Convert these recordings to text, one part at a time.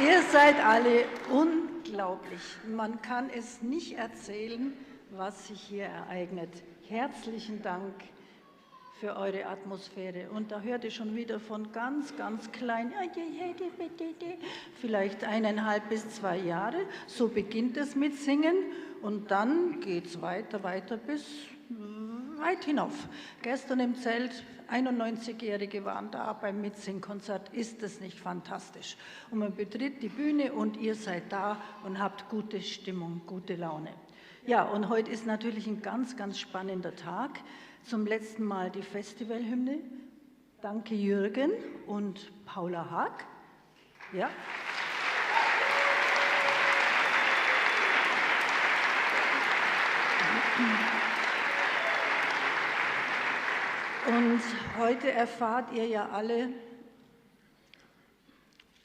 Ihr seid alle unglaublich. Man kann es nicht erzählen, was sich hier ereignet. Herzlichen Dank für eure Atmosphäre. Und da hört ihr schon wieder von ganz, ganz klein, vielleicht 1,5 bis 2 Jahre. So beginnt es mit Singen und dann geht es weiter bis weit hinauf. Gestern im Zelt, 91-Jährige waren da beim Mitsingkonzert. Ist das nicht fantastisch? Und man betritt die Bühne und ihr seid da und habt gute Stimmung, gute Laune. Ja, und heute ist natürlich ein ganz, ganz spannender Tag. Zum letzten Mal die Festivalhymne. Danke Jürgen und Paula Haag. Ja. Und heute erfahrt ihr ja alle,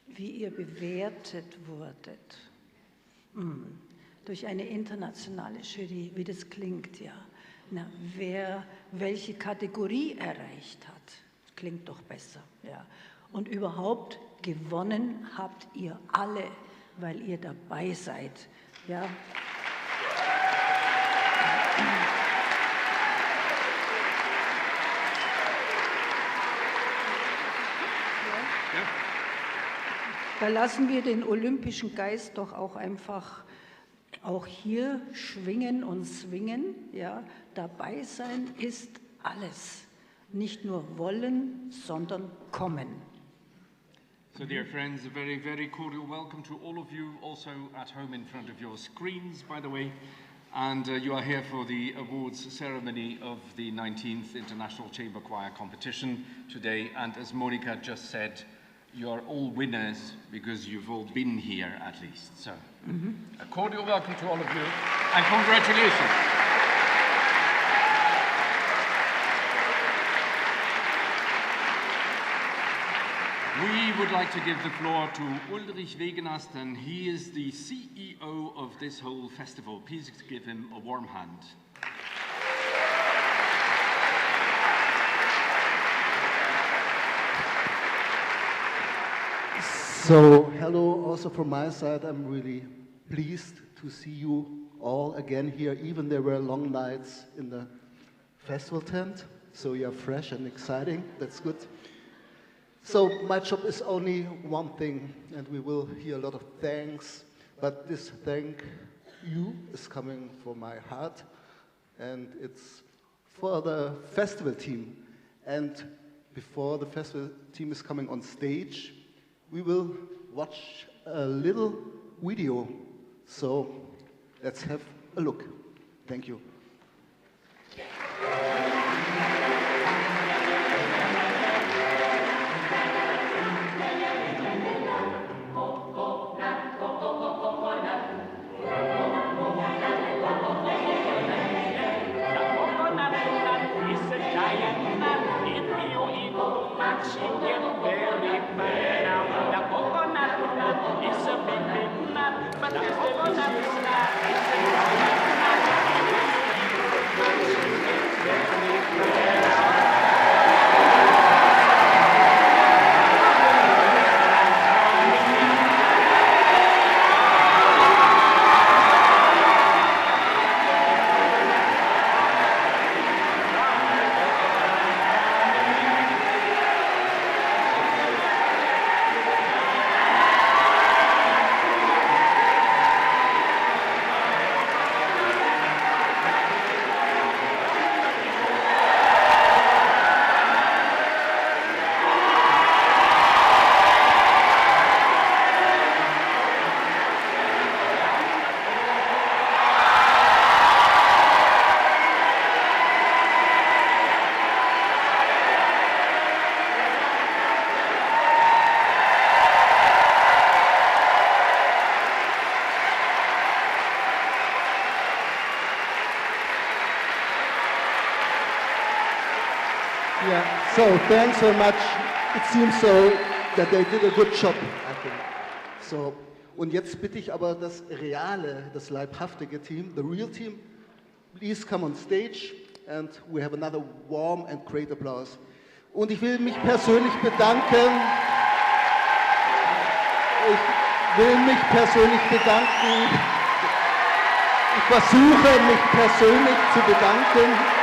wie ihr bewertet wurdet. Durch eine internationale Jury, wie das klingt, ja. Na, wer welche Kategorie erreicht hat, klingt doch besser, ja. Und überhaupt gewonnen habt ihr alle, weil ihr dabei seid, ja. Da lassen wir den olympischen Geist doch auch einfach auch hier schwingen und swingen. Ja. Dabei sein ist alles. Nicht nur wollen, sondern kommen. So dear friends, a very, very cordial welcome to all of you, also at home in front of your screens, by the way. And you are here for the awards ceremony of the 19th International Chamber Choir Competition today. And as Monica just said, you are all winners because you've all been here at least. So a cordial welcome to all of you and congratulations. We would like to give the floor to Ulrich Wegenast, and he is the CEO of this whole festival. Please give him a warm hand. So, hello also from my side. I'm really pleased to see you all again here. Even there were long nights in the festival tent, so you're fresh and exciting. That's good. So my job is only one thing, and we will hear a lot of thanks, but this thank you is coming from my heart, and it's for the festival team. And before the festival team is coming on stage, we will watch a little video. So let's have a look. Thank you. Very bad. Yeah, so thanks very much. It seems so that they did a good job, I think. So, und jetzt bitte ich aber das reale, das leibhaftige Team, the real team, please come on stage and we have another warm and great applause. Und ich will mich persönlich bedanken. Ich versuche mich persönlich zu bedanken.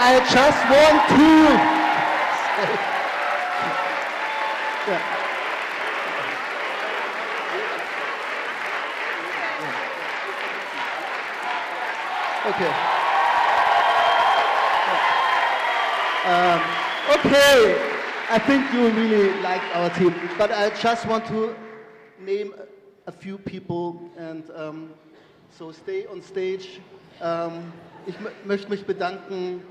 I just want to. Yeah. Okay. Okay. I think you really like our team, but I just want to name a few people and so stay on stage. Ich möchte mich bedanken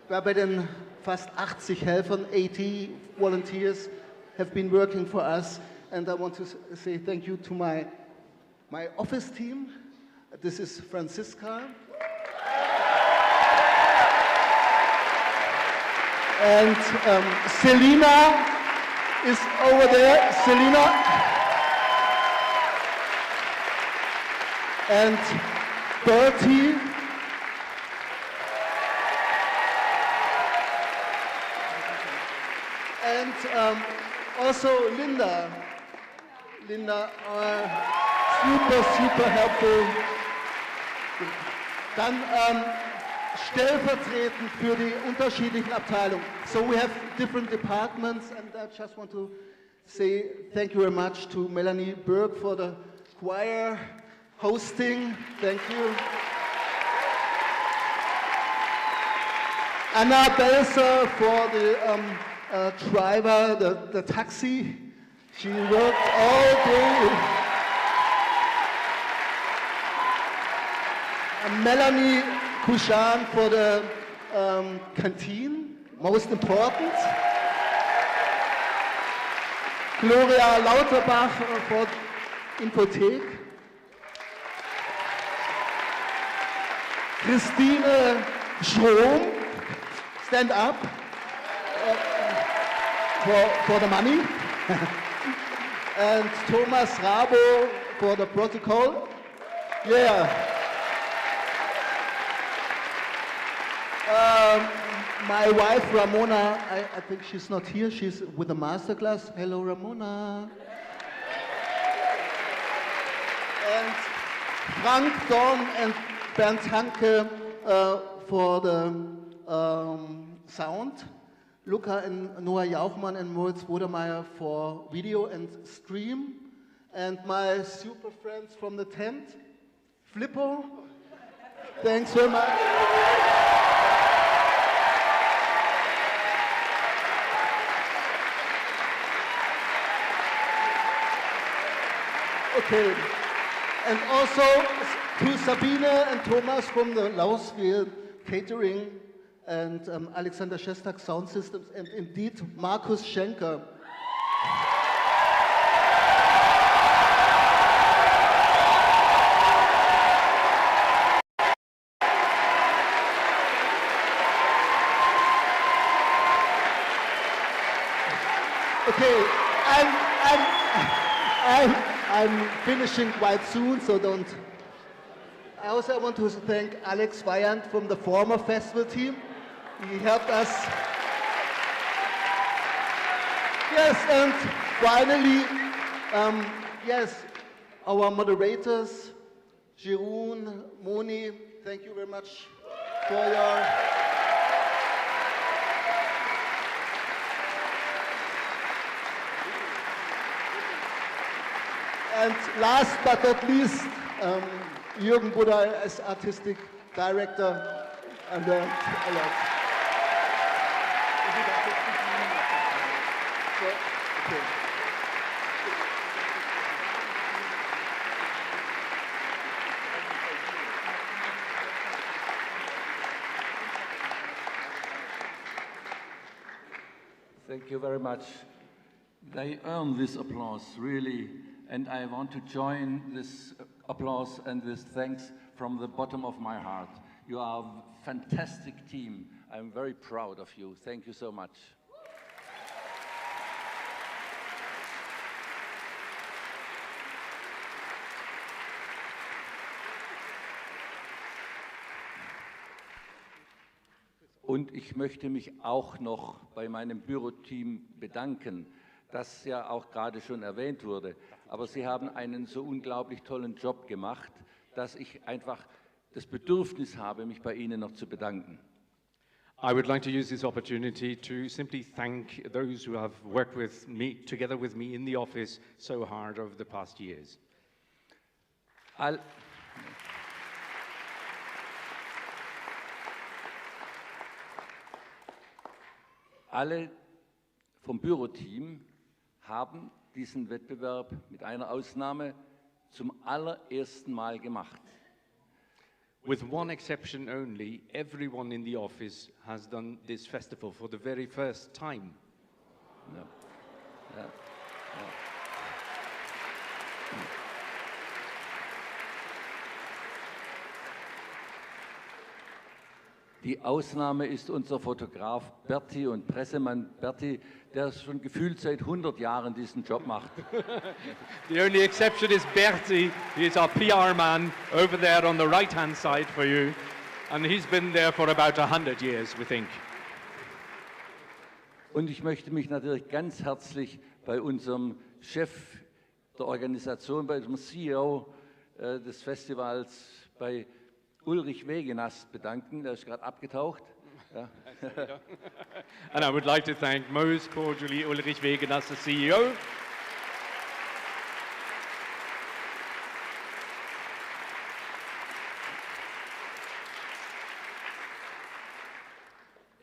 bei den fast 80 Helfern, 80 volunteers have been working for us, and I want to say thank you to my office team. This is Franziska. And Selina is over there. Selina. And Bertie. And also Linda. Linda, super helpful. Dann stellvertretend für die unterschiedlichen Abteilungen. So we have different departments, and I just want to say thank you very much to Melanie Berg for the choir hosting. Thank you. Anna Belser for the driver, the taxi. She worked all day. And Melanie Kushan for the canteen, most important. Gloria Lauterbach for Infothek. Christine Strom, stand up for the money. And Thomas Rabo for the protocol. Yeah. my wife Ramona, I think she's not here, she's with a masterclass. Hello Ramona. And Frank Dorn and Bernd Hanke for the sound. Luca and Noah Jauchmann and Moritz Wodermeier for video and stream. And my super friends from the tent, Flippo. Thanks very much. Okay. And also to Sabine and Thomas from the Lauswil Catering and Alexander Shestak Sound Systems and indeed Markus Schenker. Okay, I'm finishing quite soon, so don't. I also want to thank Alex Weyand from the former festival team. He helped us. Yes, and finally, yes, our moderators, Jürgen, Moni, thank you very much for your. And last but not least, Jürgen Budday as artistic director and a lot. Okay. Thank you very much. They earn this applause, really, and I want to join this applause and this thanks from the bottom of my heart. You are a fantastic team. I'm very proud of you. Thank you so much. Und ich möchte mich auch noch bei meinem Büroteam bedanken, das ja auch gerade schon erwähnt wurde. Aber Sie haben einen so unglaublich tollen Job gemacht, dass ich einfach das Bedürfnis habe, mich bei Ihnen noch zu bedanken. I would like to use this opportunity to simply thank those who have worked with me, together with me in the office so hard over the past years. Alle vom Büroteam haben diesen Wettbewerb mit einer Ausnahme zum allerersten Mal gemacht. With one exception only, everyone in the office has done this festival for the very first time. Ja. Ja. Ja. Die Ausnahme ist unser Fotograf Berti und Pressemann Berti, der schon gefühlt seit 100 Jahren diesen Job macht. The only exception is Berti. He is our PR man over there on the right-hand side for you. And he's been there for about 100 years, we think. Und ich möchte mich natürlich ganz herzlich bei unserem Chef der Organisation, bei unserem CEO des Festivals, bei Ulrich Wegenast bedanken, der ist gerade abgetaucht. Ja. And I would like to thank most cordially Ulrich Wegenast, the CEO.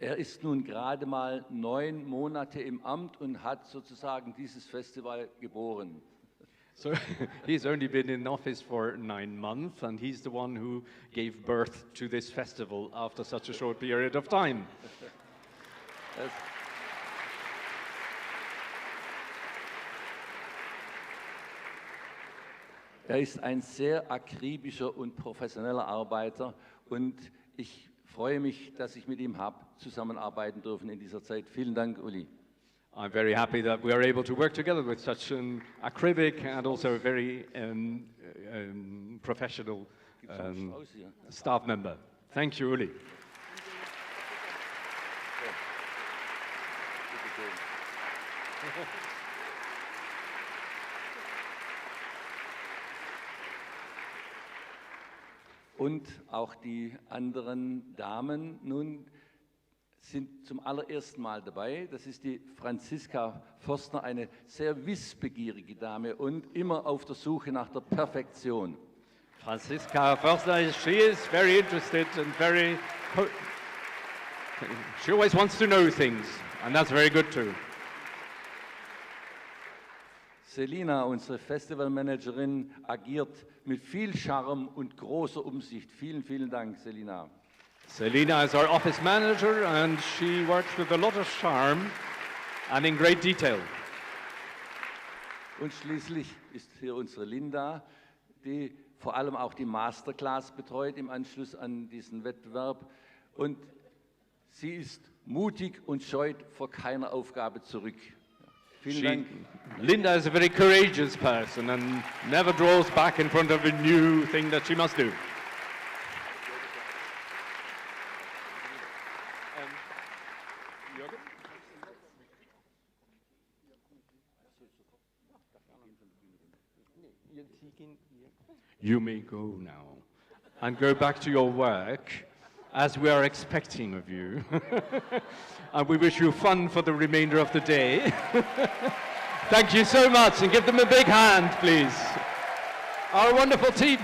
Er ist nun gerade mal 9 Monate im Amt und hat sozusagen dieses Festival geboren. So he's only been in office for 9 months, and he's the one who gave birth to this festival after such a short period of time. Er ist ein sehr akribischer und professioneller Arbeiter und ich freue mich, dass ich mit ihm habe zusammenarbeiten dürfen in dieser Zeit. Vielen Dank, Uli. I'm very happy that we are able to work together with such an acribic and also very professional staff member. Thank you, Uli. Und auch die anderen Damen nun sind zum allerersten Mal dabei. Das ist die Franziska Forstner, eine sehr wissbegierige Dame und immer auf der Suche nach der Perfektion. Franziska Forstner, she is very interested and she always wants to know things, and that's very good too. Selina, unsere Festivalmanagerin, agiert mit viel Charme und großer Umsicht. Vielen, vielen Dank, Selina. Selina is our office manager and she works with a lot of charm and in great detail. Und schließlich ist hier unsere Linda, die vor allem auch die Masterclass betreut im Anschluss an diesen Wettbewerb. Und sie ist mutig und scheut vor keiner Aufgabe zurück. Vielen Dank. Linda is a very courageous person and never draws back in front of a new thing that she must do. You may go now and go back to your work as we are expecting of you. And we wish you fun for the remainder of the day. Thank you so much, and give them a big hand, please. Our wonderful team.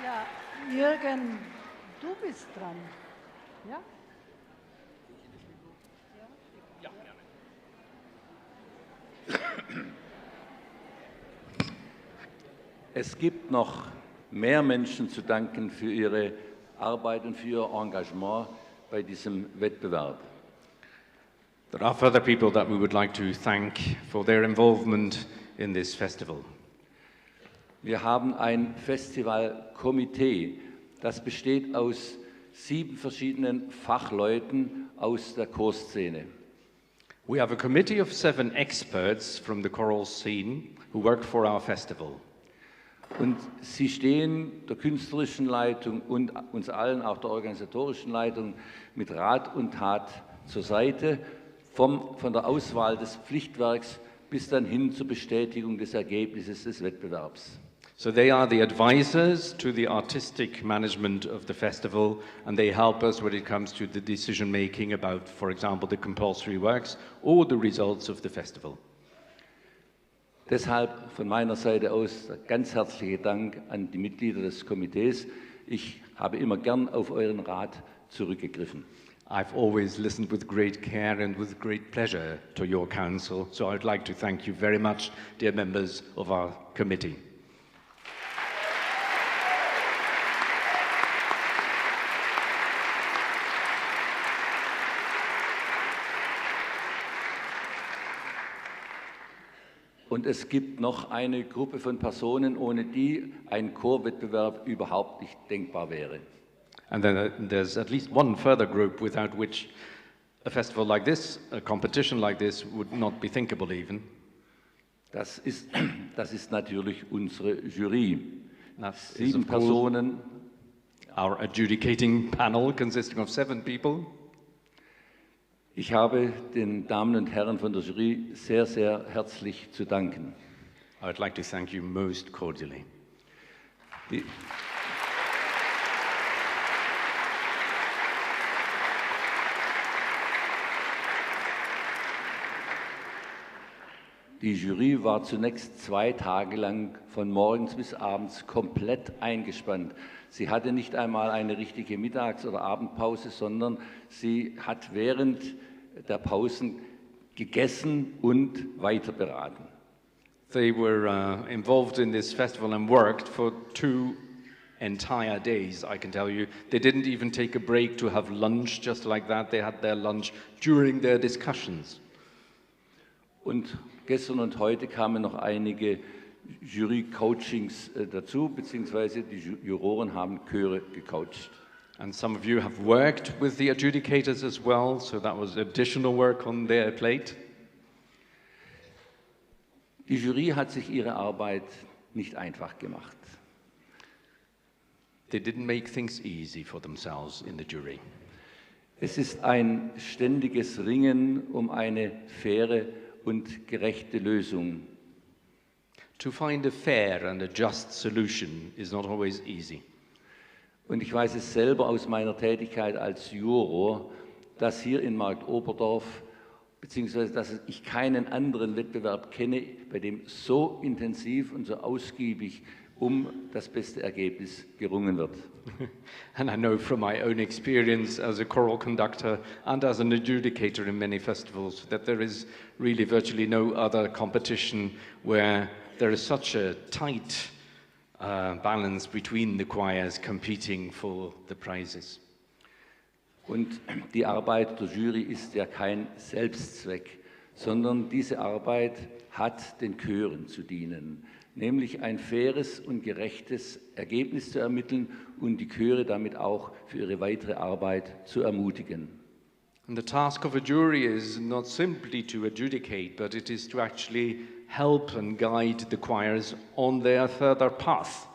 Ja, Jürgen, du bist dran. Ja? Es gibt noch mehr Menschen zu danken für ihre Arbeit und für ihr Engagement bei diesem Wettbewerb. There are further people that we would like to thank for their involvement in this festival. Wir haben ein Festivalkomitee, das besteht aus 7 verschiedenen Fachleuten aus der Chorszene. We have a committee of 7 experts from the choral scene who work for our festival. Und sie stehen der künstlerischen Leitung und uns allen, auch der organisatorischen Leitung, mit Rat und Tat zur Seite, von der Auswahl des Pflichtwerks bis dann hin zur Bestätigung des Ergebnisses des Wettbewerbs. So they are the advisors to the artistic management of the festival, and they help us when it comes to the decision making about, for example, the compulsory works or the results of the festival. Deshalb von meiner Seite aus ganz herzlichen Dank an die Mitglieder des Komitees. Ich habe immer gern auf euren Rat zurückgegriffen. I've always listened with great care and with great pleasure to your counsel, so I'd like to thank you very much, dear members of our committee. Und es gibt noch eine Gruppe von Personen, ohne die ein Chorwettbewerb überhaupt nicht denkbar wäre. And then there's at least one further group without which a festival like this, a competition like this, would not be thinkable even. Das ist natürlich unsere Jury. That 7 Personen. Our adjudicating panel consisting of 7 people. Ich habe den Damen und Herren von der Jury sehr, sehr herzlich zu danken. I'd like to thank you most cordially. Die Jury war zunächst 2 Tage lang von morgens bis abends komplett eingespannt. Sie hatte nicht einmal eine richtige Mittags- oder Abendpause, sondern sie hat während der Pausen gegessen und weiter beraten. They were involved in this festival and worked for 2 entire days, I can tell you. They didn't even take a break to have lunch just like that. They had their lunch during their discussions. Und gestern und heute kamen noch einige Jury-Coachings dazu, beziehungsweise die Juroren haben Chöre gecoacht. And some of you have worked with the adjudicators as well, so that was additional work on their plate. Die Jury hat sich ihre Arbeit nicht einfach gemacht. They didn't make things easy for themselves in the jury. Es ist ein ständiges Ringen um eine faire und gerechte Lösung. To find a fair and a just solution is not always easy. Und ich weiß es selber aus meiner Tätigkeit als Juror, dass hier in Marktoberdorf, beziehungsweise dass ich keinen anderen Wettbewerb kenne, bei dem so intensiv und so ausgiebig um das beste Ergebnis gerungen wird. And I know from my own experience as a choral conductor and as an adjudicator in many festivals that there is really virtually no other competition where there is such a tight balance between the choirs competing for the prizes. Und die Arbeit der Jury ist ja kein Selbstzweck, sondern diese Arbeit hat den Chören zu dienen, nämlich ein faires und gerechtes Ergebnis zu ermitteln und die Chöre damit auch für ihre weitere Arbeit zu ermutigen. And the task of a jury is not simply to adjudicate, but it is to actually help and guide the choirs on their further path.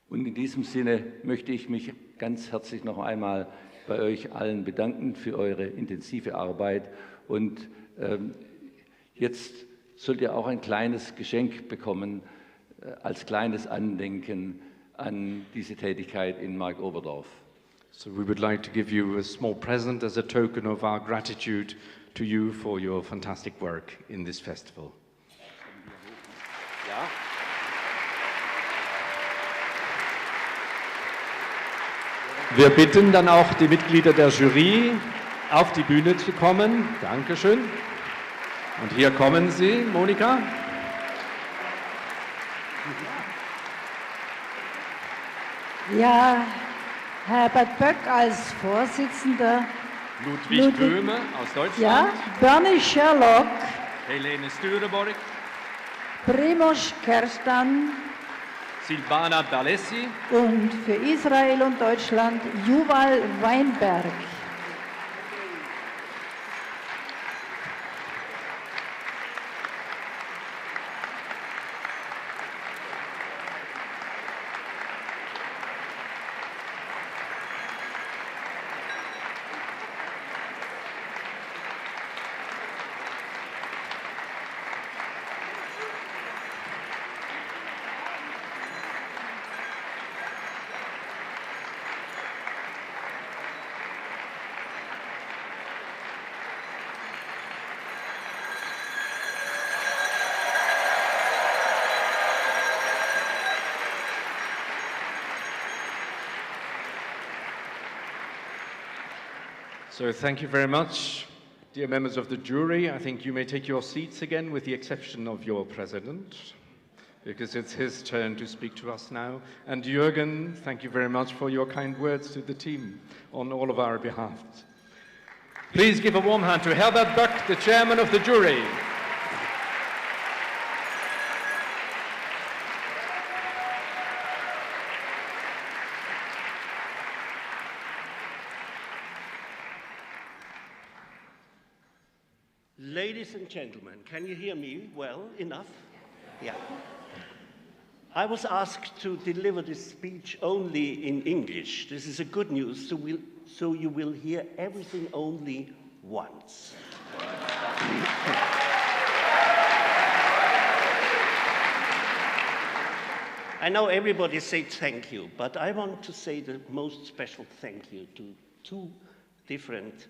Und in diesem Sinne möchte ich mich ganz herzlich noch einmal bei euch allen bedanken für eure intensive Arbeit. Und jetzt sollt ihr auch ein kleines Geschenk bekommen als kleines Andenken an diese Tätigkeit in Marktoberdorf. So we would like to give you a small present as a token of our gratitude to you for your fantastic work in this festival. Ja. Wir bitten dann auch die Mitglieder der Jury, auf die Bühne zu kommen. Dankeschön. Und hier kommen sie, Monika. Ja, Herbert Böck als Vorsitzender. Ludwig Böhme aus Deutschland. Ja, Bernie Sherlock. Helene Stureborg. Primoz Kerstan. Silvana Balessi. Und für Israel und Deutschland Yuval Weinberg. So thank you very much, dear members of the jury. I think you may take your seats again with the exception of your president, because it's his turn to speak to us now. And Jürgen, thank you very much for your kind words to the team on all of our behalf. Please give a warm hand to Herbert Böck, the chairman of the jury. Ladies and gentlemen, can you hear me well enough? Yeah. I was asked to deliver this speech only in English. This is a good news, so you will hear everything only once. I know everybody said thank you, but I want to say the most special thank you to two different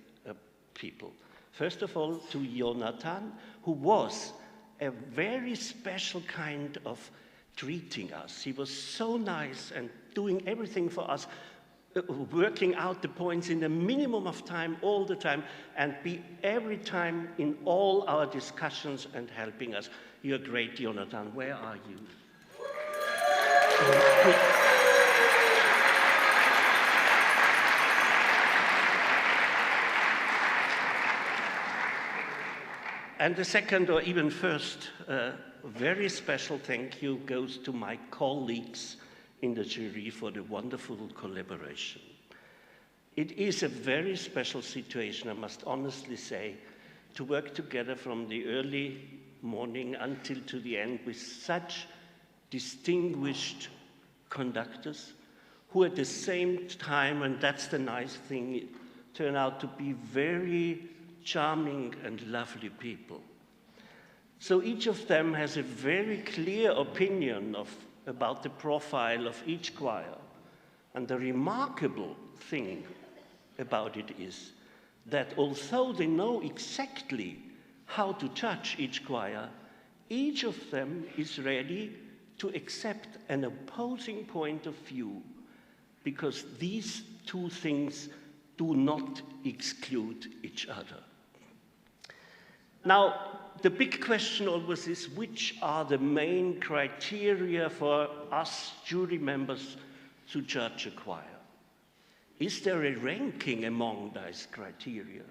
people. First of all, to Jonathan, who was a very special kind of treating us. He was so nice and doing everything for us, working out the points in the minimum of time all the time, and be every time in all our discussions and helping us. You're great, Jonathan. Where are you? And the second, or even first, very special thank you goes to my colleagues in the jury for the wonderful collaboration. It is a very special situation, I must honestly say, to work together from the early morning until to the end with such distinguished conductors who at the same time, and that's the nice thing, turn out to be very charming and lovely people. So each of them has a very clear opinion about the profile of each choir. And the remarkable thing about it is that although they know exactly how to judge each choir, each of them is ready to accept an opposing point of view, because these two things do not exclude each other. Now, the big question always is, which are the main criteria for us jury members to judge a choir? Is there a ranking among those criteria?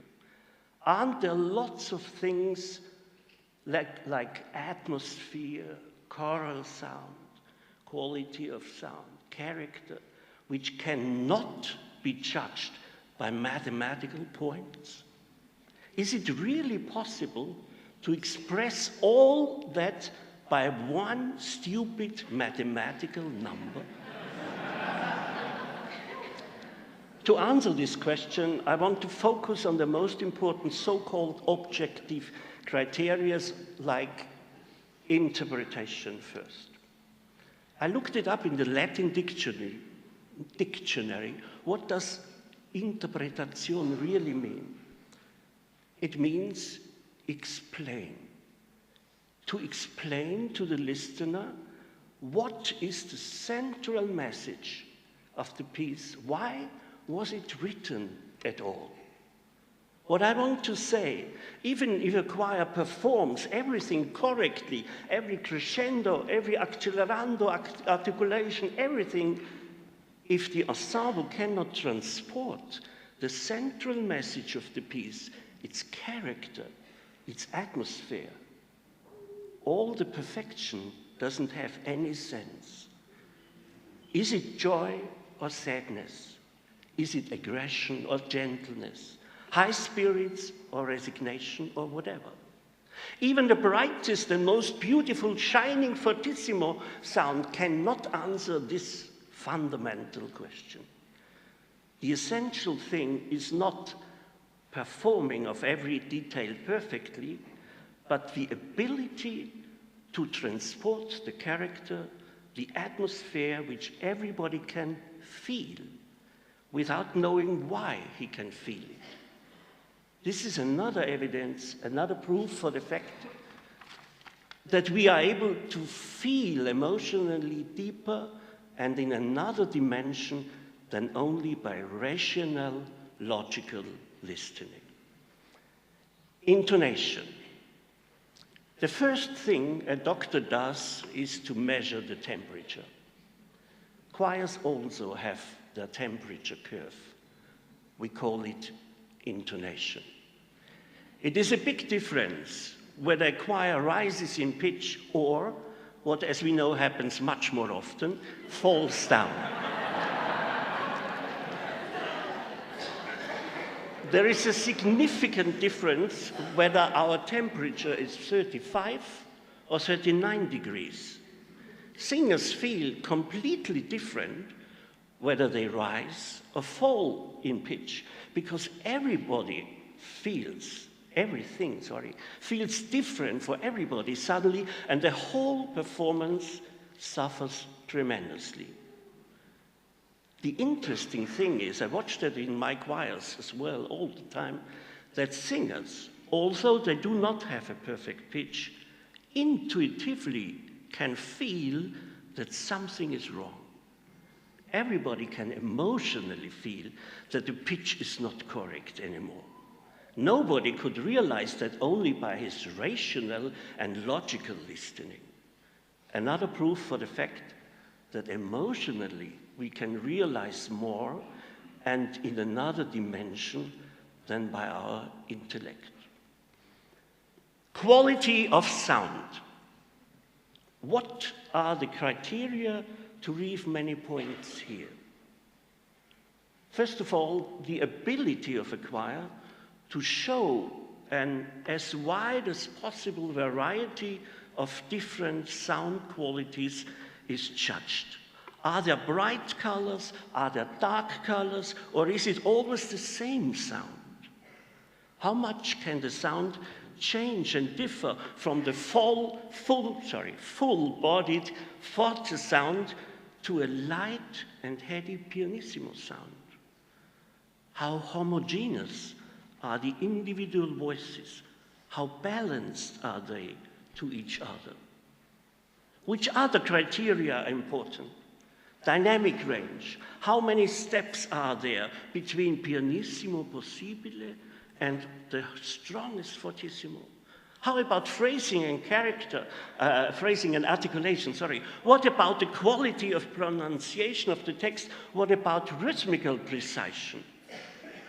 Aren't there lots of things like atmosphere, choral sound, quality of sound, character, which cannot be judged by mathematical points? Is it really possible to express all that by one stupid mathematical number? To answer this question, I want to focus on the most important so-called objective criteria, like interpretation first. I looked it up in the Latin dictionary. What does interpretation really mean? It means explain. To explain to the listener what is the central message of the piece. Why was it written at all? What I want to say, even if a choir performs everything correctly, every crescendo, every accelerando, articulation, everything, if the ensemble cannot transport the central message of the piece, its character, its atmosphere, all the perfection doesn't have any sense. Is it joy or sadness? Is it aggression or gentleness? High spirits or resignation or whatever? Even the brightest and most beautiful shining fortissimo sound cannot answer this fundamental question. The essential thing is not performing of every detail perfectly, but the ability to transport the character, the atmosphere which everybody can feel without knowing why he can feel it. This is another evidence, another proof for the fact that we are able to feel emotionally deeper and in another dimension than only by rational, logical listening. Intonation. The first thing a doctor does is to measure the temperature. Choirs also have their temperature curve. We call it intonation. It is a big difference whether a choir rises in pitch or, what as we know happens much more often, falls down. There is a significant difference whether our temperature is 35 or 39 degrees. Singers feel completely different whether they rise or fall in pitch, because everything feels different for everybody suddenly, and the whole performance suffers tremendously. The interesting thing is, I watched that in my choirs as well all the time, that singers, although they do not have a perfect pitch, intuitively can feel that something is wrong. Everybody can emotionally feel that the pitch is not correct anymore. Nobody could realize that only by his rational and logical listening. Another proof for the fact that emotionally we can realize more and in another dimension than by our intellect. Quality of sound. What are the criteria to reach many points here? First of all, the ability of a choir to show an as wide as possible variety of different sound qualities is judged. Are there bright colors? Are there dark colors? Or is it always the same sound? How much can the sound change and differ from the full-bodied forte sound to a light and heady pianissimo sound? How homogeneous are the individual voices? How balanced are they to each other? Which other criteria are important? Dynamic range. How many steps are there between pianissimo possibile and the strongest fortissimo? How about phrasing and phrasing and articulation, sorry. What about the quality of pronunciation of the text? What about rhythmical precision?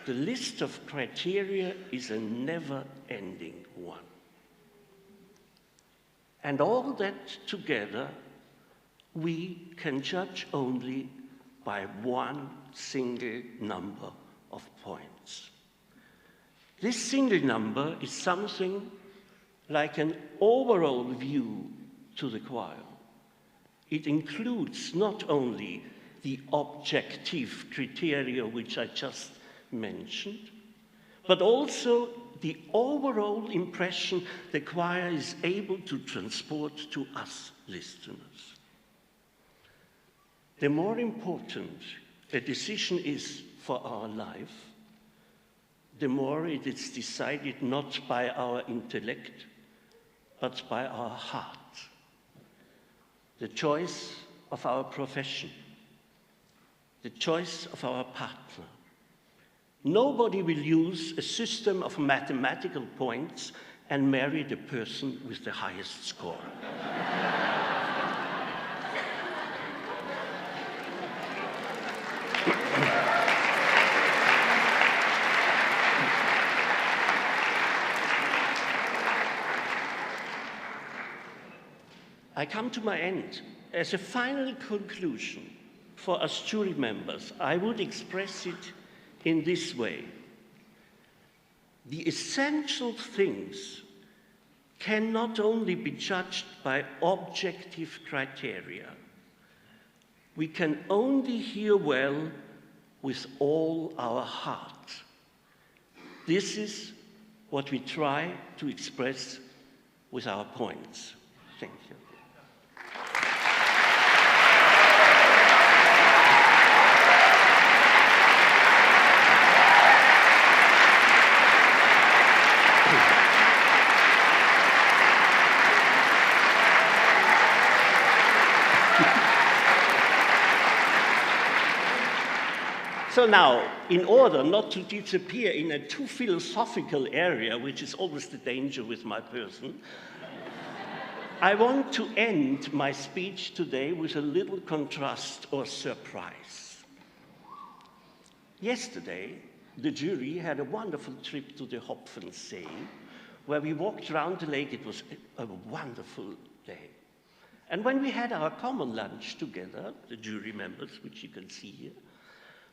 The list of criteria is a never-ending one. And all that together, we can judge only by one single number of points. This single number is something like an overall view to the choir. It includes not only the objective criteria which I just mentioned, but also the overall impression the choir is able to transport to us listeners. The more important a decision is for our life, the more it is decided not by our intellect, but by our heart. The choice of our profession, the choice of our partner. Nobody will use a system of mathematical points and marry the person with the highest score. I come to my end. As a final conclusion for us jury members, I would express it in this way. The essential things can not only be judged by objective criteria. We can only hear well with all our heart. This is what we try to express with our points. Thank you. So now, in order not to disappear in a too philosophical area, which is always the danger with my person, I want to end my speech today with a little contrast or surprise. Yesterday, the jury had a wonderful trip to the Hopfensee, where we walked around the lake. It was a wonderful day. And when we had our common lunch together, the jury members, which you can see here,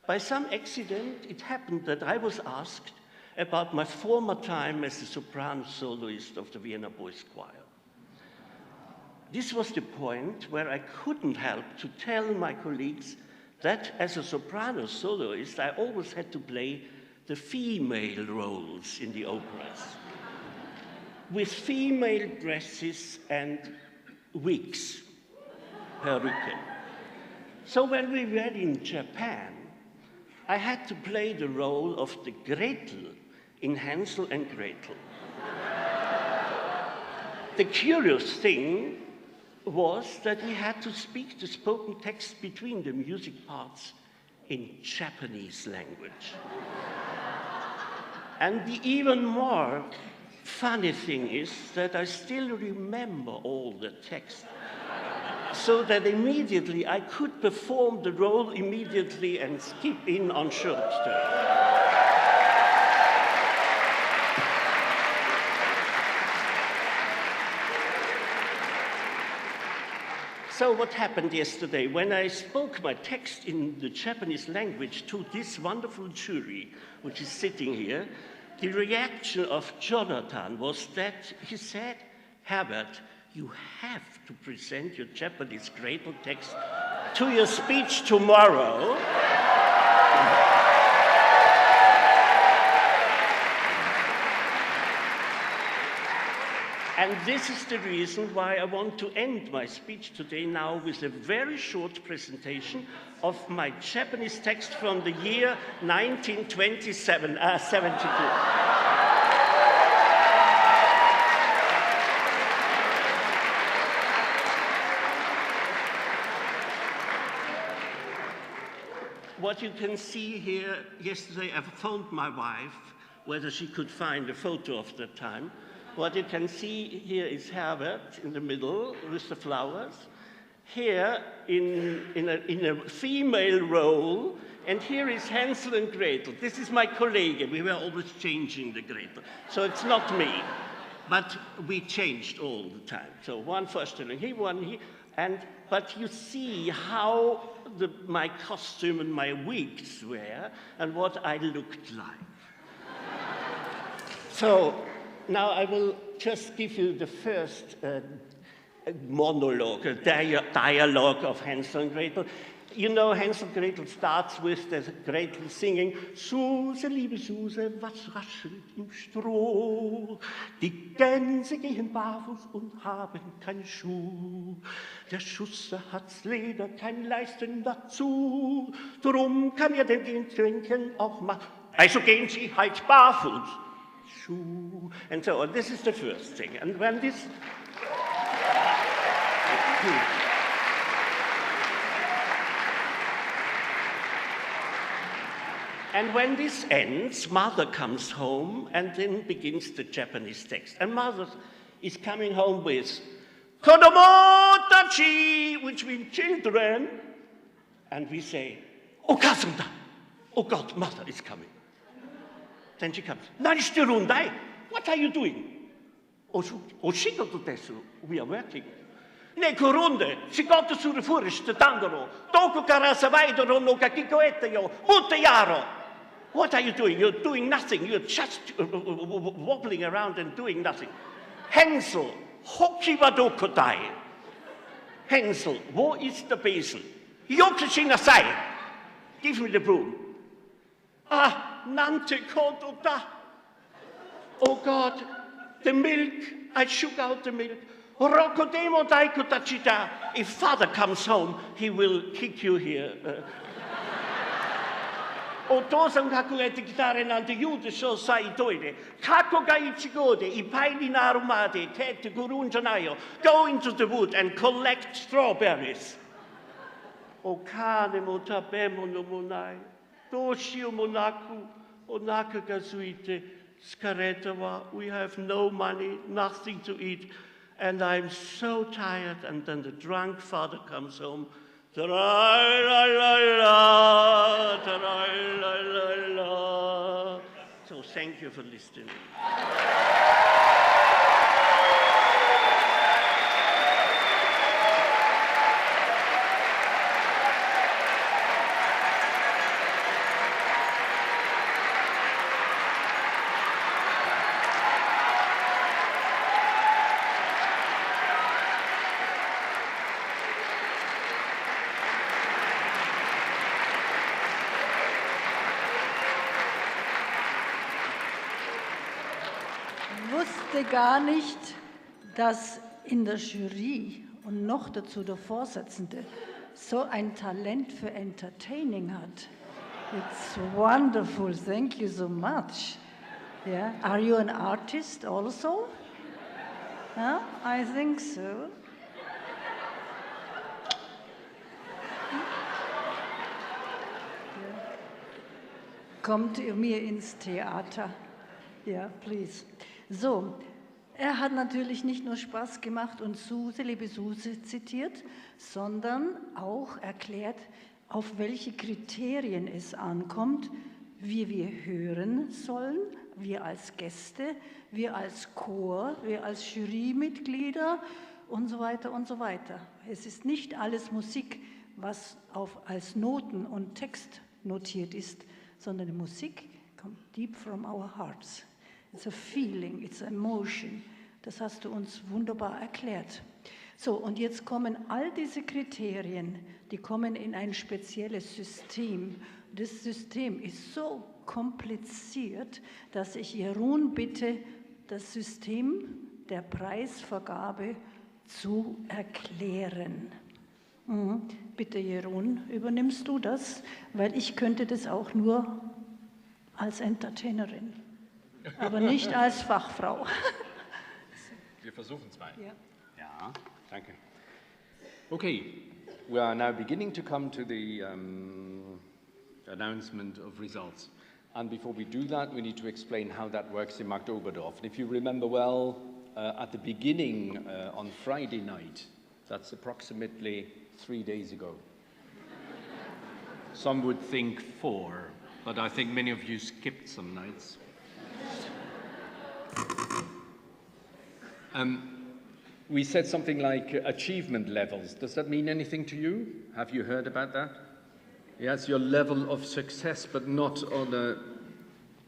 by some accident, it happened that I was asked about my former time as a soprano soloist of the Vienna Boys Choir. This was the point where I couldn't help to tell my colleagues that as a soprano soloist, I always had to play the female roles in the operas, with female dresses and wigs, perruque. So when we were in Japan, I had to play the role of the Gretel in Hansel and Gretel. The curious thing was that we had to speak the spoken text between the music parts in Japanese language. And the even more funny thing is that I still remember all the text. So that immediately I could perform the role immediately and skip in on Schultz. So what happened yesterday? When I spoke my text in the Japanese language to this wonderful jury, which is sitting here, the reaction of Jonathan was that he said, Herbert, you have to present your Japanese Gretel text to your speech tomorrow. And this is the reason why I want to end my speech today now with a very short presentation of my Japanese text from the year 1972. What you can see here, yesterday I phoned my wife whether she could find a photo of that time. What you can see here is Herbert in the middle with the flowers. Here in a female role, and here is Hansel and Gretel. This is my colleague. We were always changing the Gretel. So it's not me, but we changed all the time. So one Vorstellung, he, one he, but you see how my costume and my wigs were and what I looked like. So now I will just give you the first monologue, a dialogue of Hansel and Gretel. You know, Hansel and Gretel starts with the Gretel singing, Suse, liebe Suse, was raschelt im Stroh? Die Gänse gehen barfuß und haben keinen Schuh. Der Schuster hat's Leder, kein Leisten dazu. Drum kann er den Trinken auch machen. Also gehen Sie halt barfuß. Schuh. And so on. This is the first thing. And when this... And when this ends, Mother comes home and then begins the Japanese text. And Mother is coming home with Kodomo tachi, which means children. And we say, Okasunda. Oh God, Mother is coming. Then she comes, Narishtirundai, what are you doing? Oshigoto desu, we are working. Ne kurunde, shigoto suru furish, tandaro, toku karasavaidoro no kakikoete yo, mutayaro. What are you doing? You're doing nothing. You're just wobbling around and doing nothing. Hansel, hoki wa dokodai. Hansel, wo ist der Besen? Yokushi nasai. Give me the broom. Ah, nante kodo da. Oh God, the milk. I shook out the milk. Rokodemo daiko tachita. If Father comes home, he will kick you here. O to sam kako etikitare nante jude so sai toire. Kako ga ichigode, I paili narumade, tete gurunjanayo. Go into the wood and collect strawberries. O kane mo tabemo no monai. Doshio monaku, onaka gazuite, scaretawa. We have no money, nothing to eat. And I'm so tired. And then the drunk father comes home. Ta-ra-la-la-la, ta-ra-la-la-la. So thank you for listening. Ich wusste gar nicht, dass in der Jury und noch dazu der Vorsitzende so ein Talent für Entertaining hat. It's wonderful. Thank you so much. Yeah. Are you an artist also? Yeah, I think so. Kommt ihr mir ins Theater? Yeah, please. So, er hat natürlich nicht nur Spaß gemacht und Suse, liebe Suse, zitiert, sondern auch erklärt, auf welche Kriterien es ankommt, wie wir hören sollen, wir als Gäste, wir als Chor, wir als Jurymitglieder und so weiter und so weiter. Es ist nicht alles Musik, was als Noten und Text notiert ist, sondern die Musik kommt deep from our hearts. It's a feeling, it's a emotion. Das hast du uns wunderbar erklärt. So, und jetzt kommen all diese Kriterien, die kommen in ein spezielles System. Das System ist so kompliziert, dass ich Jeroen bitte, das System der Preisvergabe zu erklären. Bitte, Jeroen, übernimmst du das? Weil ich könnte das auch nur als Entertainerin, aber nicht als Fachfrau. Wir versuchen es mal. Ja. Ja, danke. Okay, we are now beginning to come to the announcement of results. And before we do that, we need to explain how that works in Marktoberdorf. And if you remember well, at the beginning on Friday night, that's approximately 3 days ago. Some would think 4, but I think many of you skipped some nights. We said something like achievement levels. Does that mean anything to you? Have you heard about that? Yes, your level of success, but not on a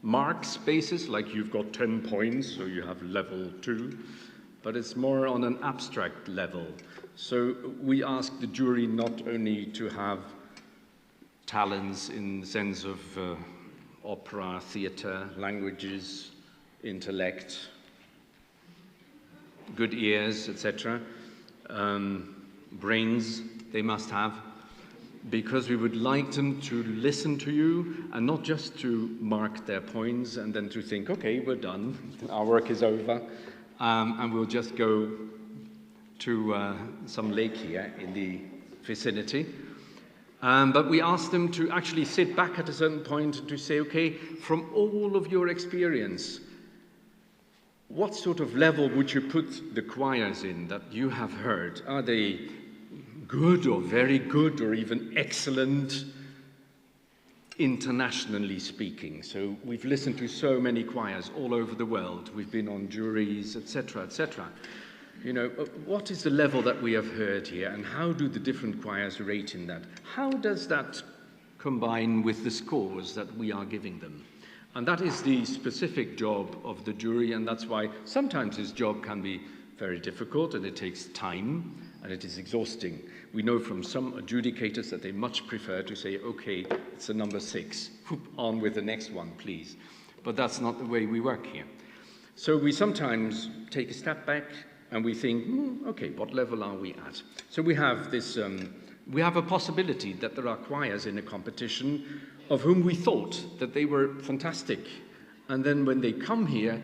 marks basis, like you've got 10 points, so you have level 2, but it's more on an abstract level. So we ask the jury not only to have talents in the sense of opera, theater, languages, intellect, good ears, etc., brains they must have, because we would like them to listen to you and not just to mark their points and then to think, okay, we're done, our work is over, and we'll just go to some lake here in the vicinity. But we ask them to actually sit back at a certain point and to say, okay, from all of your experience, what sort of level would you put the choirs in that you have heard? Are they good or very good or even excellent, internationally speaking? So we've listened to so many choirs all over the world. We've been on juries, etc., etc. You know, what is the level that we have heard here, and how do the different choirs rate in that? How does that combine with the scores that we are giving them? And that is the specific job of the jury, and that's why sometimes this job can be very difficult and it takes time and it is exhausting. We know from some adjudicators that they much prefer to say, okay, it's a number 6, on with the next one, please. But that's not the way we work here. So we sometimes take a step back and we think, okay, what level are we at? So we have this, we have a possibility that there are choirs in a competition of whom we thought that they were fantastic. And then when they come here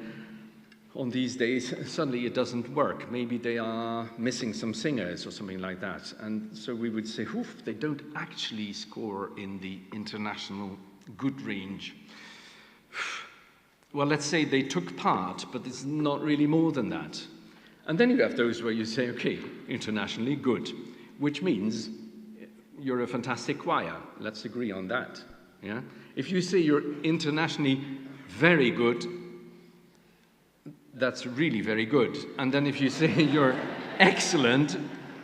on these days, suddenly it doesn't work. Maybe they are missing some singers or something like that. And so we would say, oof, they don't actually score in the international good range. Well, let's say they took part, but it's not really more than that. And then you have those where you say, okay, internationally good, which means you're a fantastic choir. Let's agree on that. Yeah? If you say you're internationally very good, that's really very good. And then if you say you're excellent,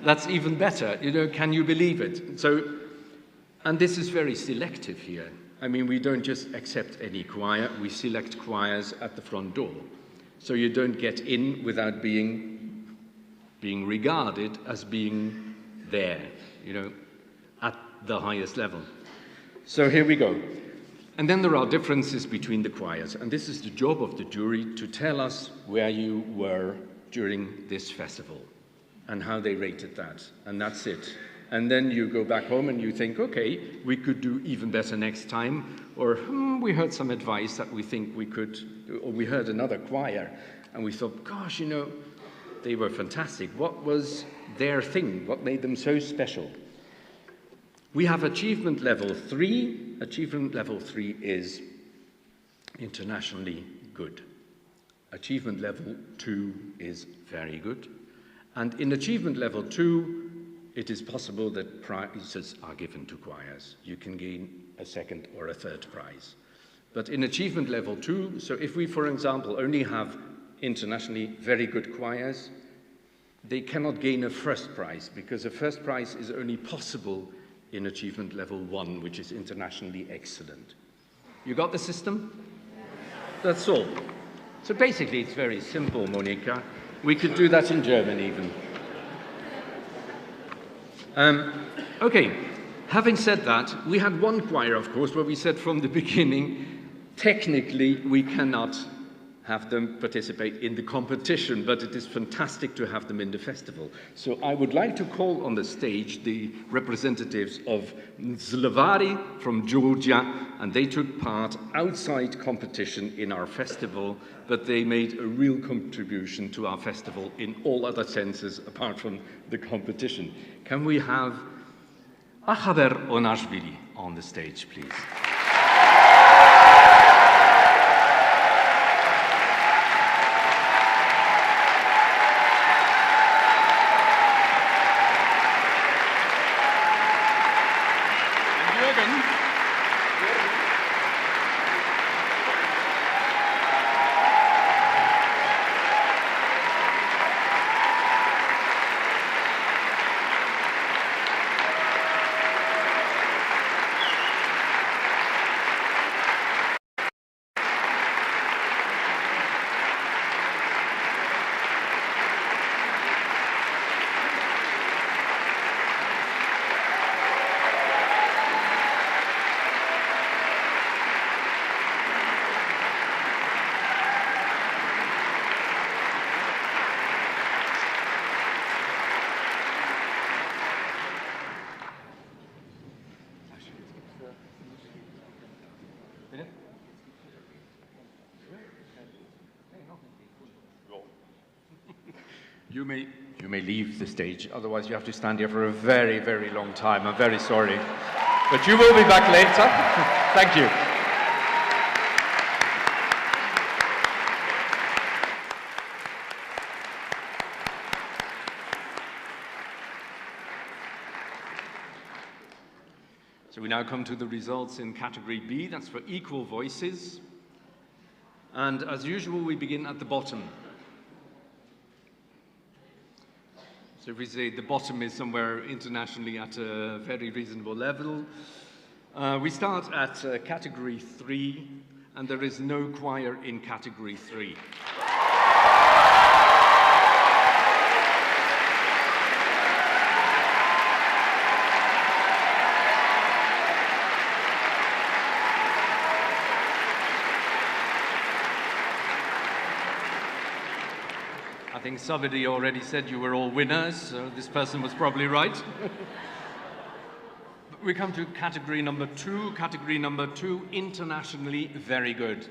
that's even better. You know, can you believe it? So, and this is very selective here. I mean, we don't just accept any choir, we select choirs at the front door. So you don't get in without being regarded as being there, you know, at the highest level. So here we go. And then there are differences between the choirs, and this is the job of the jury to tell us where you were during this festival and how they rated that, and that's it. And then you go back home and you think, okay, we could do even better next time, or we heard some advice that we think we could, or we heard another choir and we thought, gosh, you know, they were fantastic. What was their thing? What made them so special? We have achievement level 3. Achievement level 3 is internationally good. Achievement level 2 is very good. And in achievement level 2, it is possible that prizes are given to choirs. You can gain a second or a third prize. But in achievement level 2, so if we, for example, only have internationally very good choirs, they cannot gain a first prize, because a first prize is only possible in achievement level 1, which is internationally excellent. You got the system? That's all. So basically, it's very simple, Monica. We could do that in German even. Okay, having said that, we had one choir, of course, where we said from the beginning, technically, we cannot have them participate in the competition, but it is fantastic to have them in the festival. So I would like to call on the stage the representatives of Zlavari from Georgia, and they took part outside competition in our festival, but they made a real contribution to our festival in all other senses apart from the competition. Can we have Achaber Onashvili on the stage, please? You may leave the stage, otherwise you have to stand here for a very, very long time. I'm very sorry. But you will be back later. Thank you. So we now come to the results in category B, that's for equal voices. And as usual, we begin at the bottom. So if we say the bottom is somewhere internationally at a very reasonable level, we start at category 3, and there is no choir in category 3. I think somebody already said you were all winners, so this person was probably right. We come to category number 2. Category number 2, internationally very good.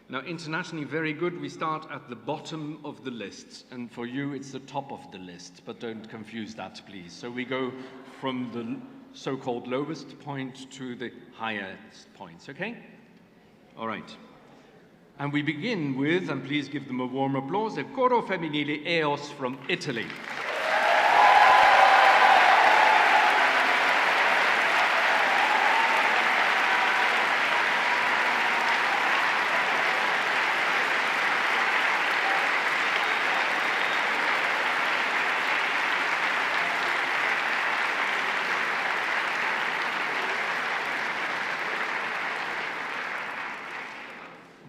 Now, internationally very good, we start at the bottom of the list, and for you it's the top of the list, but don't confuse that, please. So we go from the so-called lowest point to the highest points, okay? All right. And we begin with, and please give them a warm applause, the Coro Femminile EOS from Italy.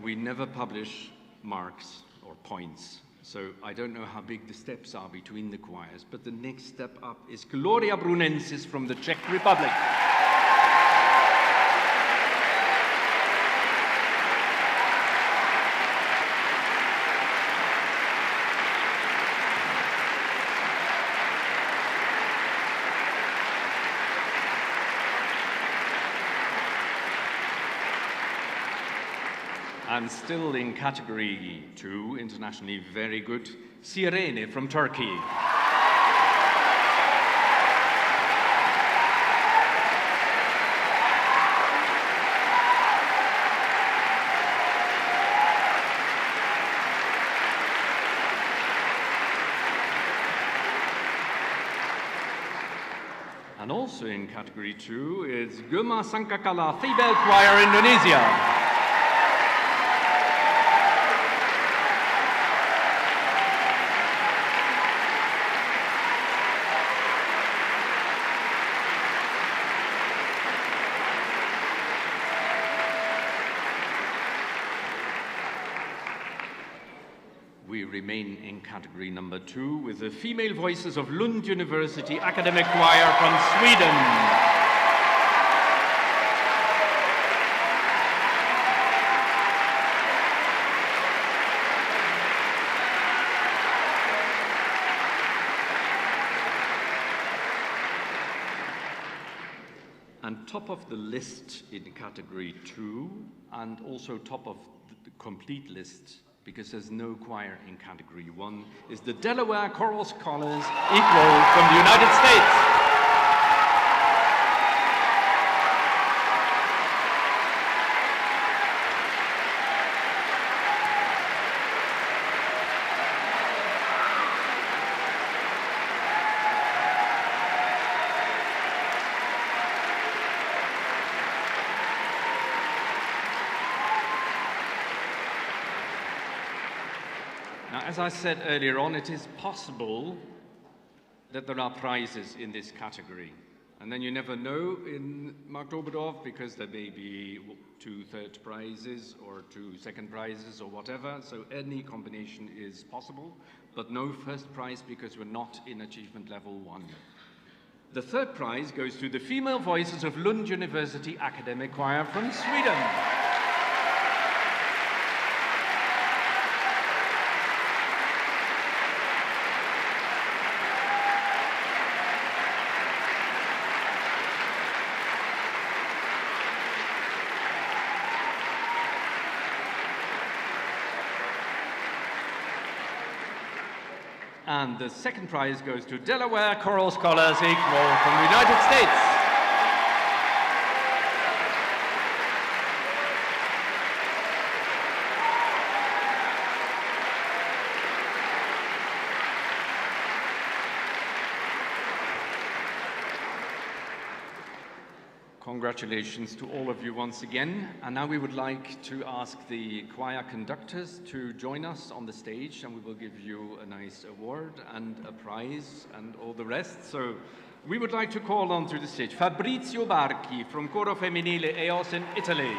We never publish marks or points, so I don't know how big the steps are between the choirs, but the next step up is Gloria Brunensis from the Czech Republic. And still in category 2, internationally very good, Sirene from Turkey. And also in category 2 is Gema Sangkakala Female Choir Indonesia. We remain in category number 2 with the female voices of Lund University Academic Choir from Sweden. And top of the list in category 2, and also top of the complete list, because there's no choir in category 1, is the Delaware Choral Scholars Equal from the United States. As I said earlier on, it is possible that there are prizes in this category. And then you never know in Marktoberdorf, because there may be 2 third prizes or 2 second prizes or whatever. So any combination is possible, but no first prize because we're not in achievement level 1. The third prize goes to the female voices of Lund University Academic Choir from Sweden. And the second prize goes to Delaware Choral Scholars Equal from the United States. Congratulations to all of you once again. And now we would like to ask the choir conductors to join us on the stage, and we will give you a nice award and a prize and all the rest. So we would like to call on to the stage Fabrizio Barchi from Coro Femminile EOS in Italy.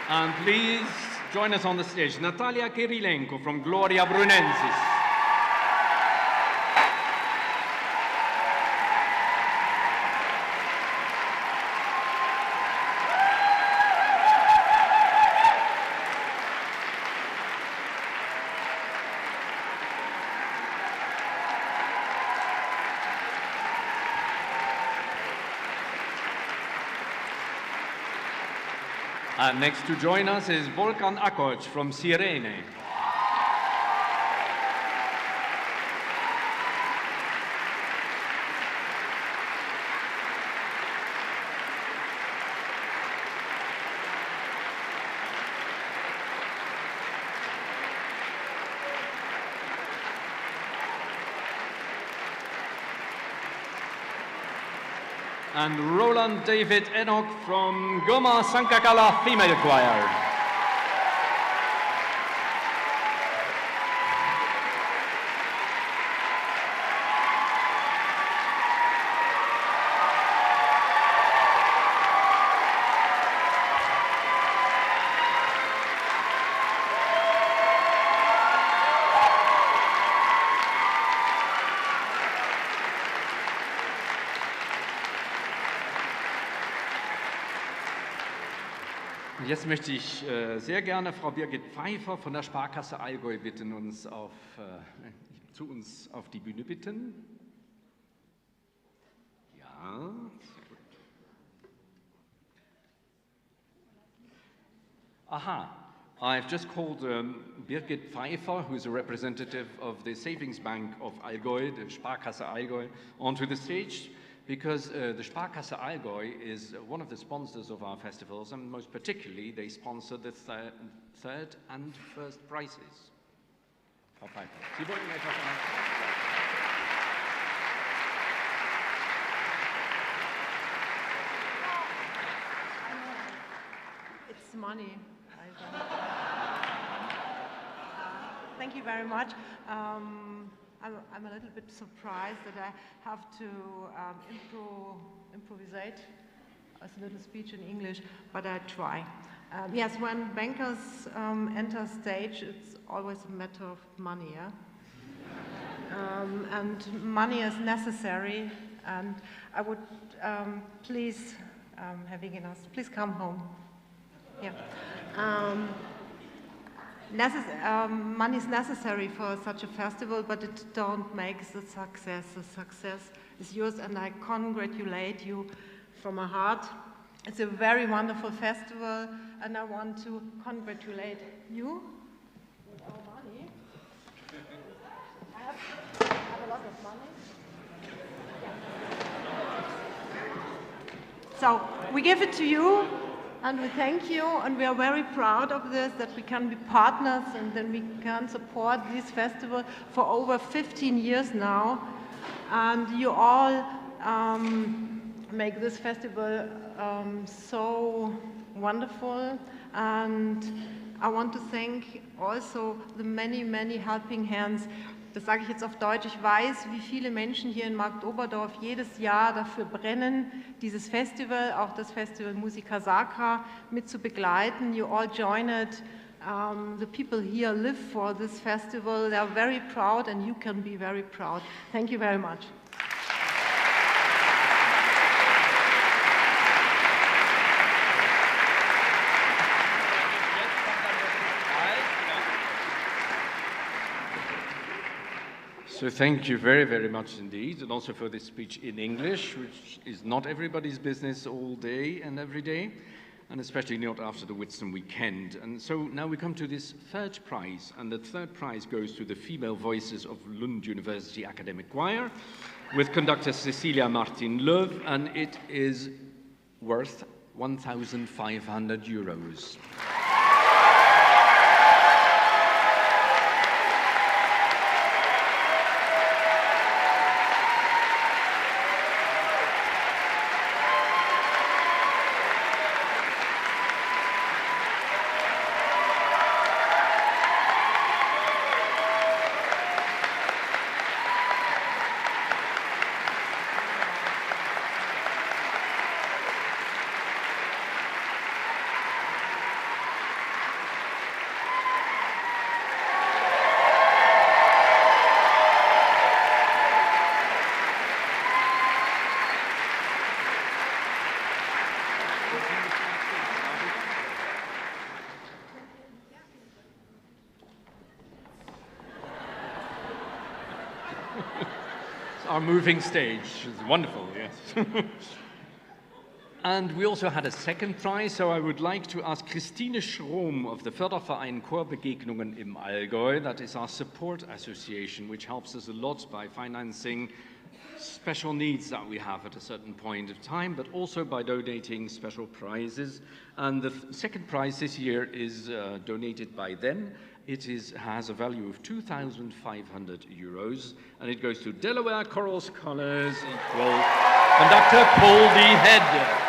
And please join us on the stage, Natalia Kirilenko from Gloria Brunensis. And next to join us is Volkan Akoc from Sirene. And Roland David Enoch from Goma Sangkakala Female Choir. Jetzt möchte ich sehr gerne Frau Birgit Pfeiffer von der Sparkasse Allgäu bitten, zu uns auf die Bühne bitten. Ja, sehr gut. Aha, I've just called Birgit Pfeiffer, who is a representative of the Savings Bank of Allgäu, the Sparkasse Allgäu, onto the stage. Because the Sparkasse Allgäu is one of the sponsors of our festivals, and most particularly, they sponsor the third and first prizes. Frau Pfeiffer, Sie wollten etwas sagen? It's money. Thank you very much. I'm a little bit surprised that I have to improvisate as a little speech in English, but I try. Yes, when bankers enter stage, it's always a matter of money, yeah? And money is necessary, and I would please, Herr Wegenast, please come home. Yeah. Money is necessary for such a festival, but it don't make the success. The success is yours, and I congratulate you from my heart. It's a very wonderful festival, and I want to congratulate you with our money. I have a lot of money. Yeah. So we give it to you. And we thank you, and we are very proud of this, that we can be partners and then we can support this festival for over 15 years now. And you all make this festival so wonderful. And I want to thank also the many, many helping hands. Das sage ich jetzt auf Deutsch. Ich weiß, wie viele Menschen hier in Marktoberdorf jedes Jahr dafür brennen, dieses Festival, auch das Festival Musica Sacra, mit zu begleiten. You all join it. The people here live for this festival. They are very proud, and you can be very proud. Thank you very much. So thank you very, very much indeed, and also for this speech in English, which is not everybody's business all day and every day, and especially not after the Whitsun weekend. And so now we come to this third prize, and the third prize goes to the female voices of Lund University Academic Choir, with conductor Cecilia Martin Löw, and it is worth 1,500 euros. Our moving stage is wonderful, yes. And we also had a second prize, so I would like to ask Christine Schrom of the Förderverein Chorbegegnungen im Allgäu. That is our support association, which helps us a lot by financing special needs that we have at a certain point of time, but also by donating special prizes. And the second prize this year is donated by them. It has a value of 2,500 euros, and it goes to Delaware Choral Scholars equal conductor Paul D. Head.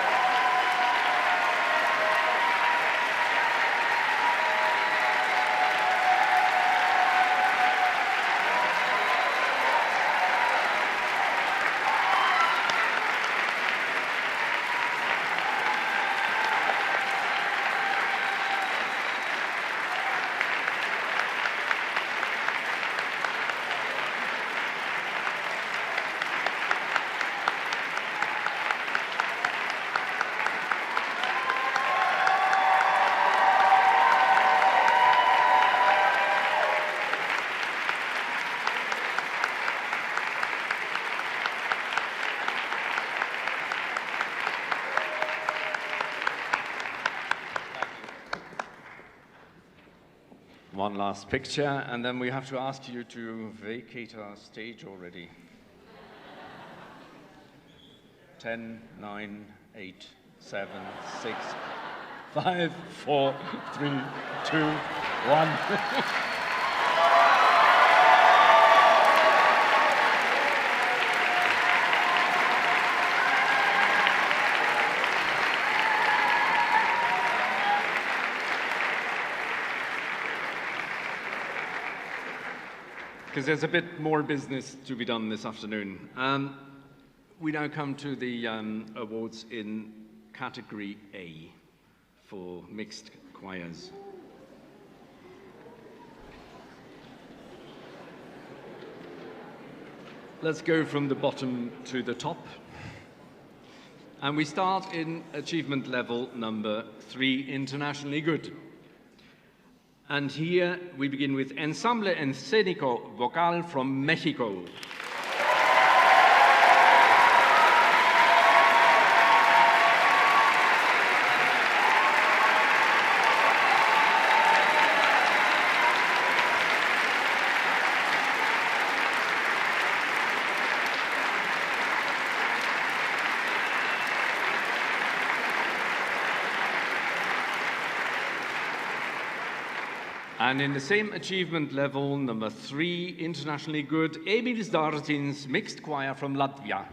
one last picture, and then we have to ask you to vacate our stage already. 10, 9, 8, 7, 6, 5, 4, 3, 2, 1. Because there's a bit more business to be done this afternoon. We now come to the awards in category A for mixed choirs. Let's go from the bottom to the top. And we start in achievement level number 3, internationally good. And here we begin with Ensamble Escénico Vocal from Mexico. And in the same achievement level, number 3, internationally good, Emil Dartin's mixed choir from Latvia.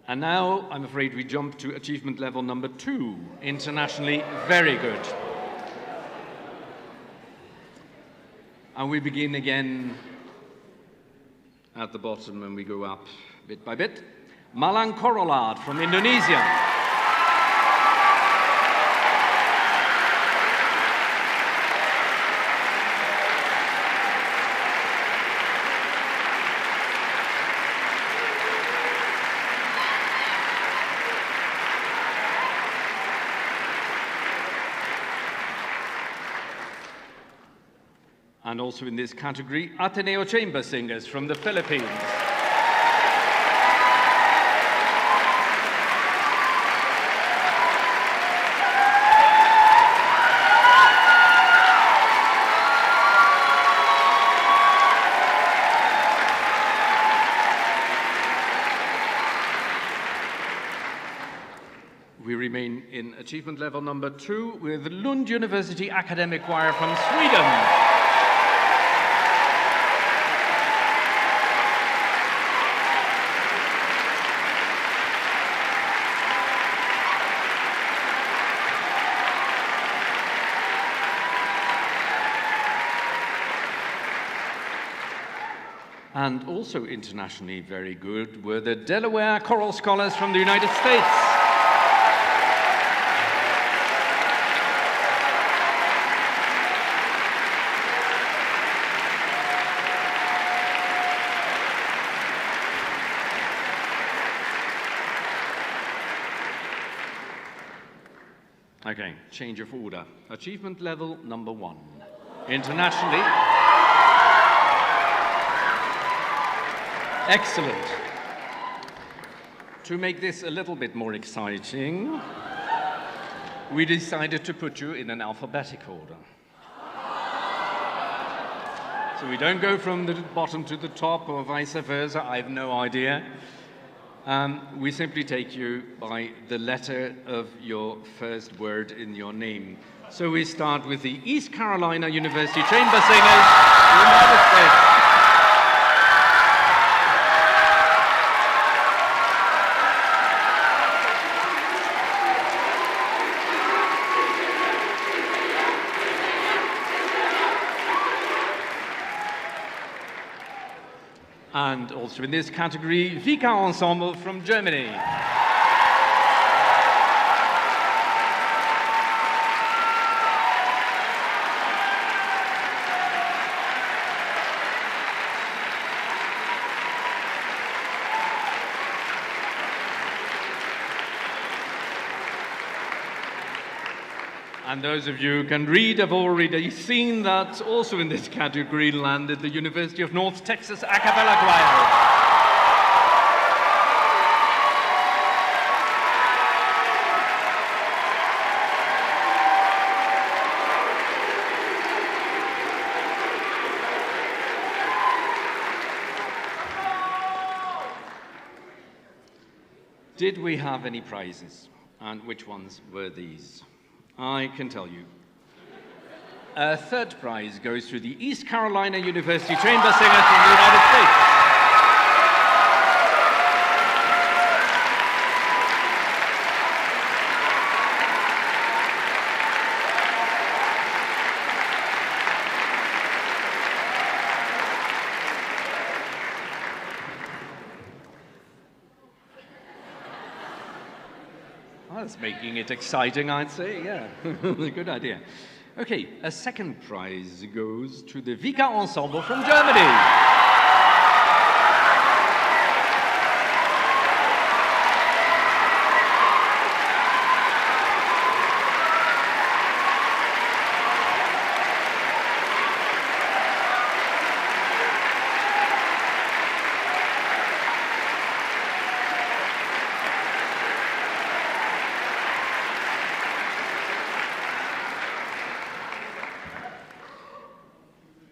And now, I'm afraid we jump to achievement level number 2, internationally very good. And we begin again at the bottom and we go up bit by bit. Malang Korolat from Indonesia. And also in this category, Ateneo Chamber Singers from the Philippines. We remain in achievement level number 2 with Lund University Academic Choir from Sweden. And also internationally very good were the Delaware Choral Scholars from the United States. Okay, change of order. Achievement level number 1. Internationally. Excellent. To make this a little bit more exciting, we decided to put you in an alphabetic order. So we don't go from the bottom to the top or vice versa, I have no idea. We simply take you by the letter of your first word in your name. So we start with the East Carolina University Chamber Singers, United States. And also in this category, Vika Ensemble from Germany. And those of you who can read have already seen that also in this category landed the University of North Texas a cappella choir. Did we have any prizes? And which ones were these? I can tell you. A third prize goes to the East Carolina University Chamber Singers from the United States. That's making it exciting, I'd say, yeah. Good idea. Okay, a second prize goes to the Vika Ensemble from Germany.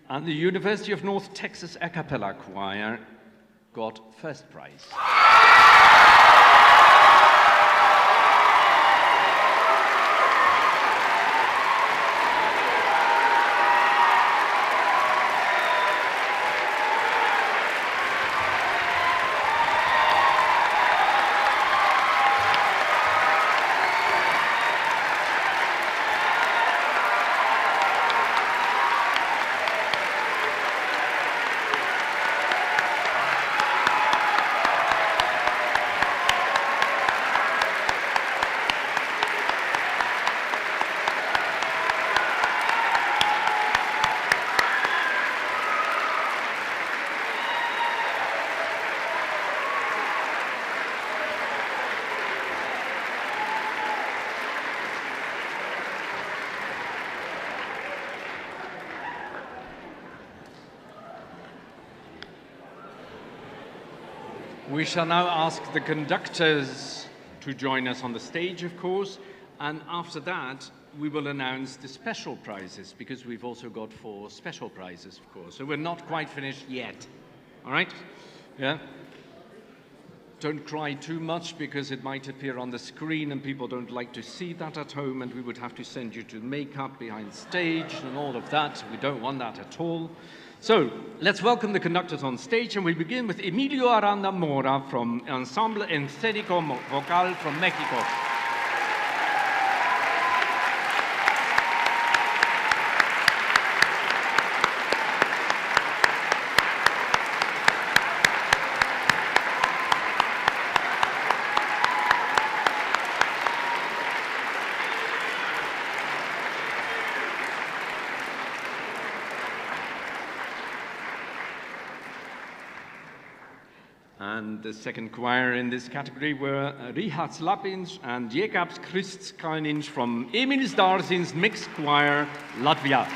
And the University of North Texas a cappella choir got first prize. We shall now ask the conductors to join us on the stage, of course, and after that we will announce the special prizes, because we've also got 4 special prizes, of course. So we're not quite finished yet. All right? Yeah? Don't cry too much, because it might appear on the screen and people don't like to see that at home, and we would have to send you to makeup behind stage and all of that. We don't want that at all. So let's welcome the conductors on stage, and we begin with Emilio Aranda Mora from Ensemble Escénico Vocal from Mexico. And the second choir in this category were Richards Lapins and Jekabs Christskainins from Emils Darsin's Mixed Choir, Latvia.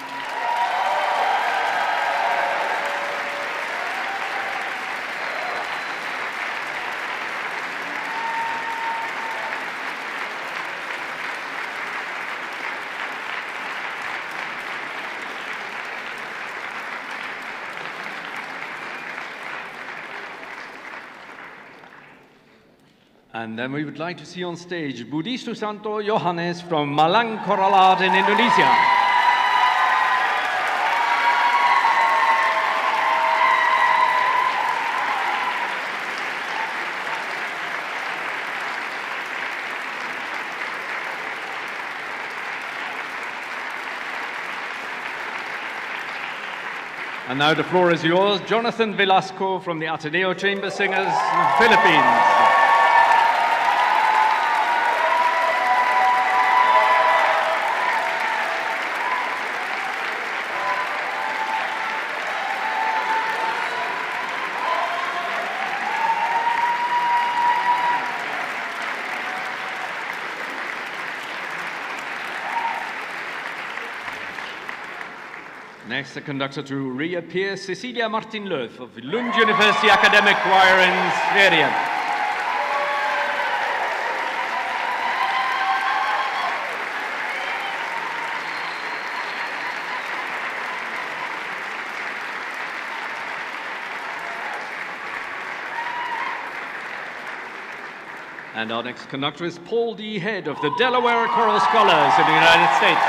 And then we would like to see on stage Budistu Santo Johannes from Malang Koralad in Indonesia. And now the floor is yours, Jonathan Velasco from the Ateneo Chamber Singers, Philippines. Next, the conductor to reappear, Cecilia Martin-Löw of Lund University Academic Choir in Sweden. And our next conductor is Paul D. Head of the Delaware Choral Scholars in the United States.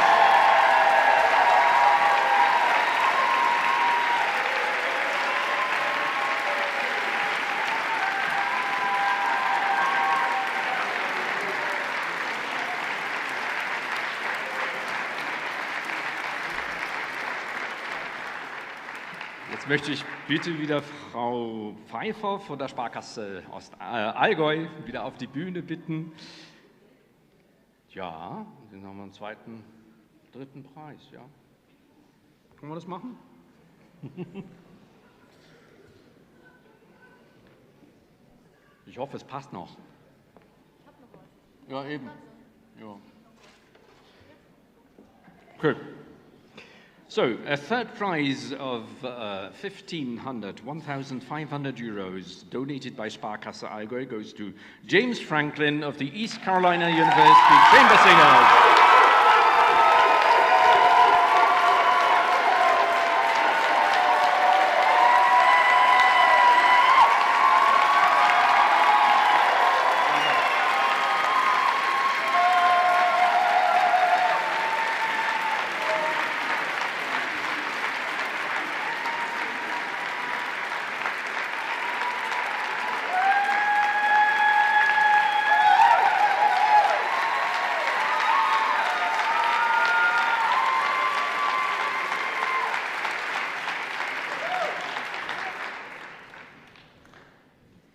Jetzt möchte ich bitte wieder Frau Pfeiffer von der Sparkasse Ost-Allgäu wieder auf die Bühne bitten. Ja, dann haben wir einen zweiten, dritten Preis, ja. Können wir das machen? Ich hoffe, es passt noch. Ja, eben. Ja. Okay. So, a third prize of 1,500 euros donated by Sparkasse Allgäu goes to James Franklin of the East Carolina University Chamber Singers.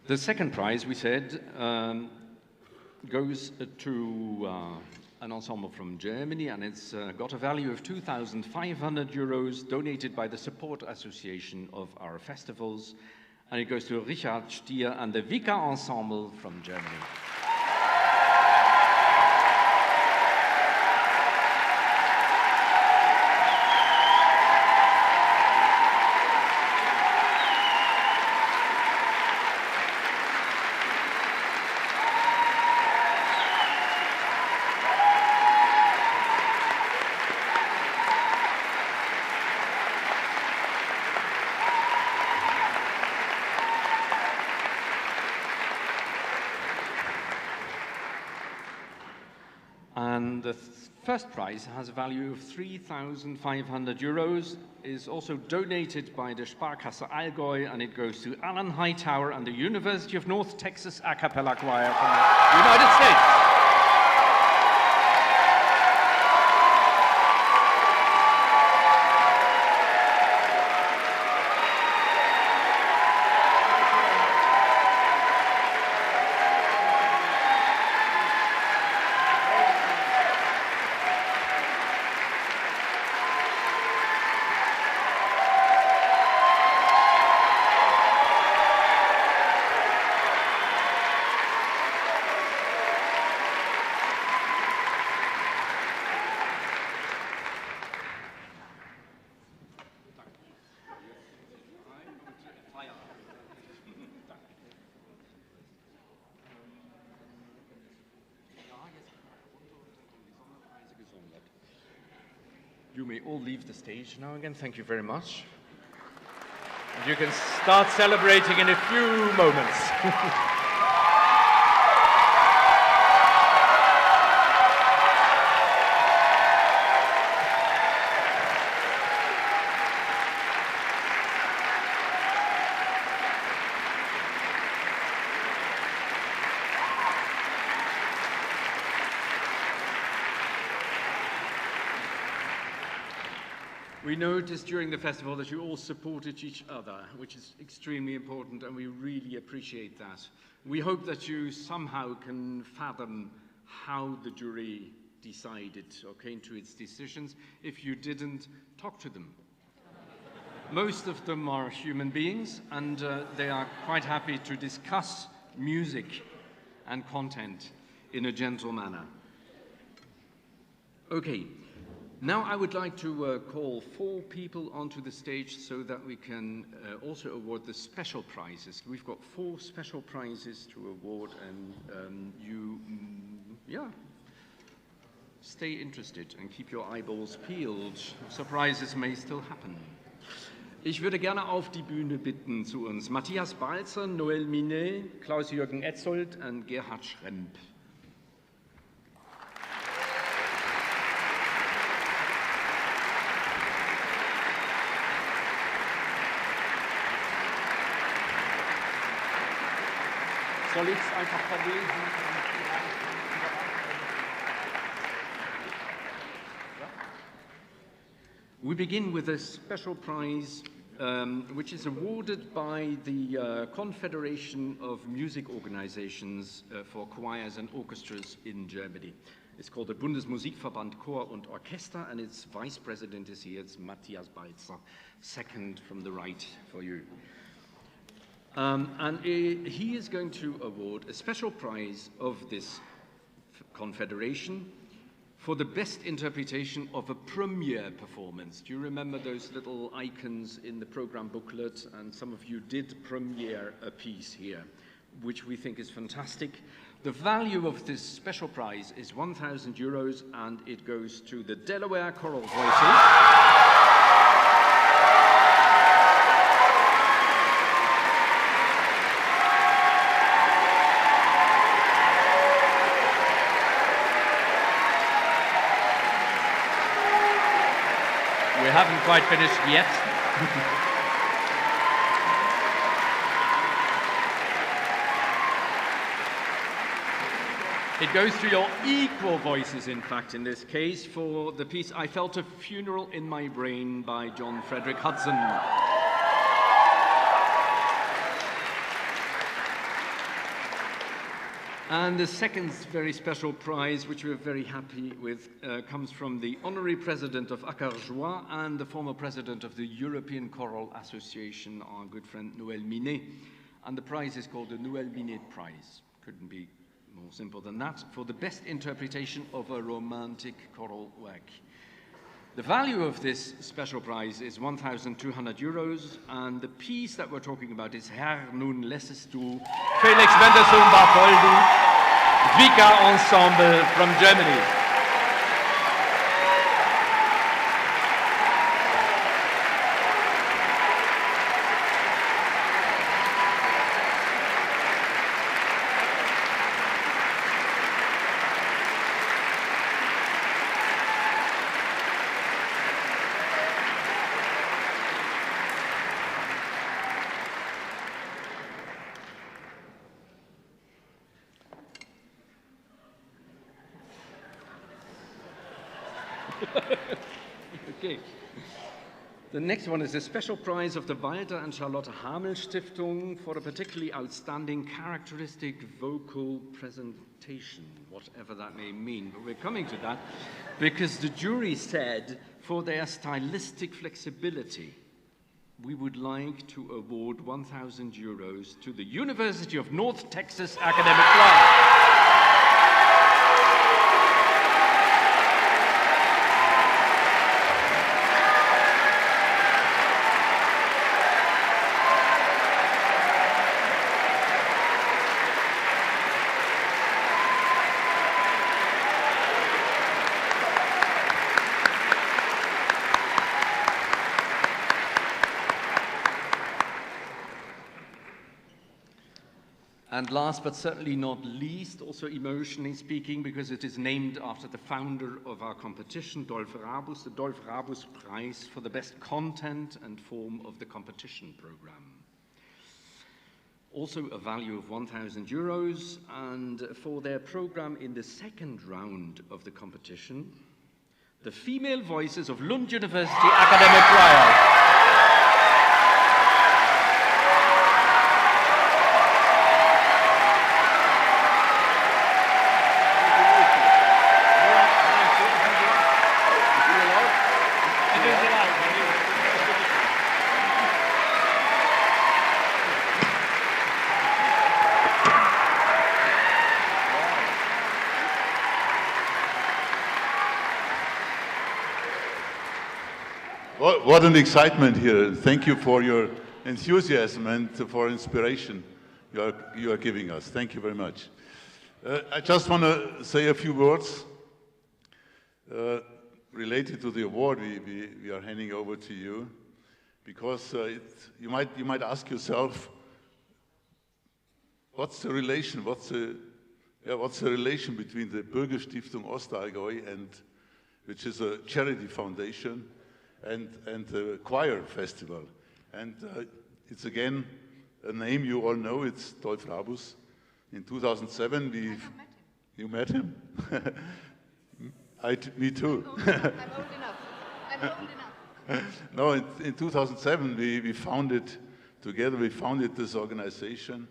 The second prize, we said, goes to an ensemble from Germany, and it's got a value of 2,500 euros donated by the Support Association of our festivals, and it goes to Richard Stier and the Vika Ensemble from Germany. And the first prize has a value of 3,500 euros, is also donated by the Sparkasse Allgäu, and it goes to Alan Hightower and the University of North Texas A Cappella Choir from the United States. You may all leave the stage now again. Thank you very much. And you can start celebrating in a few moments. We noticed during the festival that you all supported each other, which is extremely important, and we really appreciate that. We hope that you somehow can fathom how the jury decided or came to its decisions. If you didn't, talk to them. Most of them are human beings, and they are quite happy to discuss music and content in a gentle manner. Okay. Now I would like to call 4 people onto the stage so that we can also award the special prizes. We've got 4 special prizes to award, and stay interested and keep your eyeballs peeled. Surprises may still happen. Ich würde gerne auf die Bühne bitten zu uns Matthias Balzer, Noel Minet, Klaus-Jürgen Etzold und Gerhard Schremp. Soll ich es einfach verlesen? We begin with a special prize which is awarded by the Confederation of Music Organizations for Choirs and Orchestras in Germany. It's called the Bundesmusikverband Chor und Orchester, and its vice president is here. It's Matthias Balzer, second from the right for you. And he is going to award a special prize of this confederation for the best interpretation of a premiere performance. Do you remember those little icons in the program booklet? And some of you did premiere a piece here, which we think is fantastic. The value of this special prize is €1,000, and it goes to the Delaware Choral Voices. We haven't quite finished yet. It goes to your equal voices, in fact, in this case, for the piece I Felt a Funeral in My Brain by John Frederick Hudson. And the second very special prize, which we're very happy with, comes from the Honorary President of Accarjois and the former President of the European Choral Association, our good friend Noel Minet. And the prize is called the Noel Minet Prize. Couldn't be more simple than that, for the best interpretation of a romantic choral work. The value of this special prize is €1,200, and the piece that we're talking about is Herr, nun lässest du, Felix Mendelssohn Bartholdy, Vika Ensemble from Germany. Okay. The next one is a special prize of the Walter and Charlotte Hamel Stiftung for a particularly outstanding characteristic vocal presentation, whatever that may mean. But we're coming to that because the jury said for their stylistic flexibility, we would like to award €1,000 to the University of North Texas Academic Choir. And last but certainly not least, also emotionally speaking, because it is named after the founder of our competition, Dolf Rabus, the Dolf Rabus Prize for the best content and form of the competition program. Also a value of €1,000, and for their program in the second round of the competition, the female voices of Lund University Academic Choir. What an excitement here. Thank you for your enthusiasm and for inspiration you are giving us. Thank you very much. I just want to say a few words related to the award we are handing over to you, because you might ask yourself, what's the relation? What's the relation between the Bürgerstiftung Ostallgäu, which is a charity foundation, and the choir festival? And it's again a name you all know. It's Dolf Rabus. In 2007, you met him. Me too. I'm old enough. I'm old enough. No, in 2007 we founded this organization,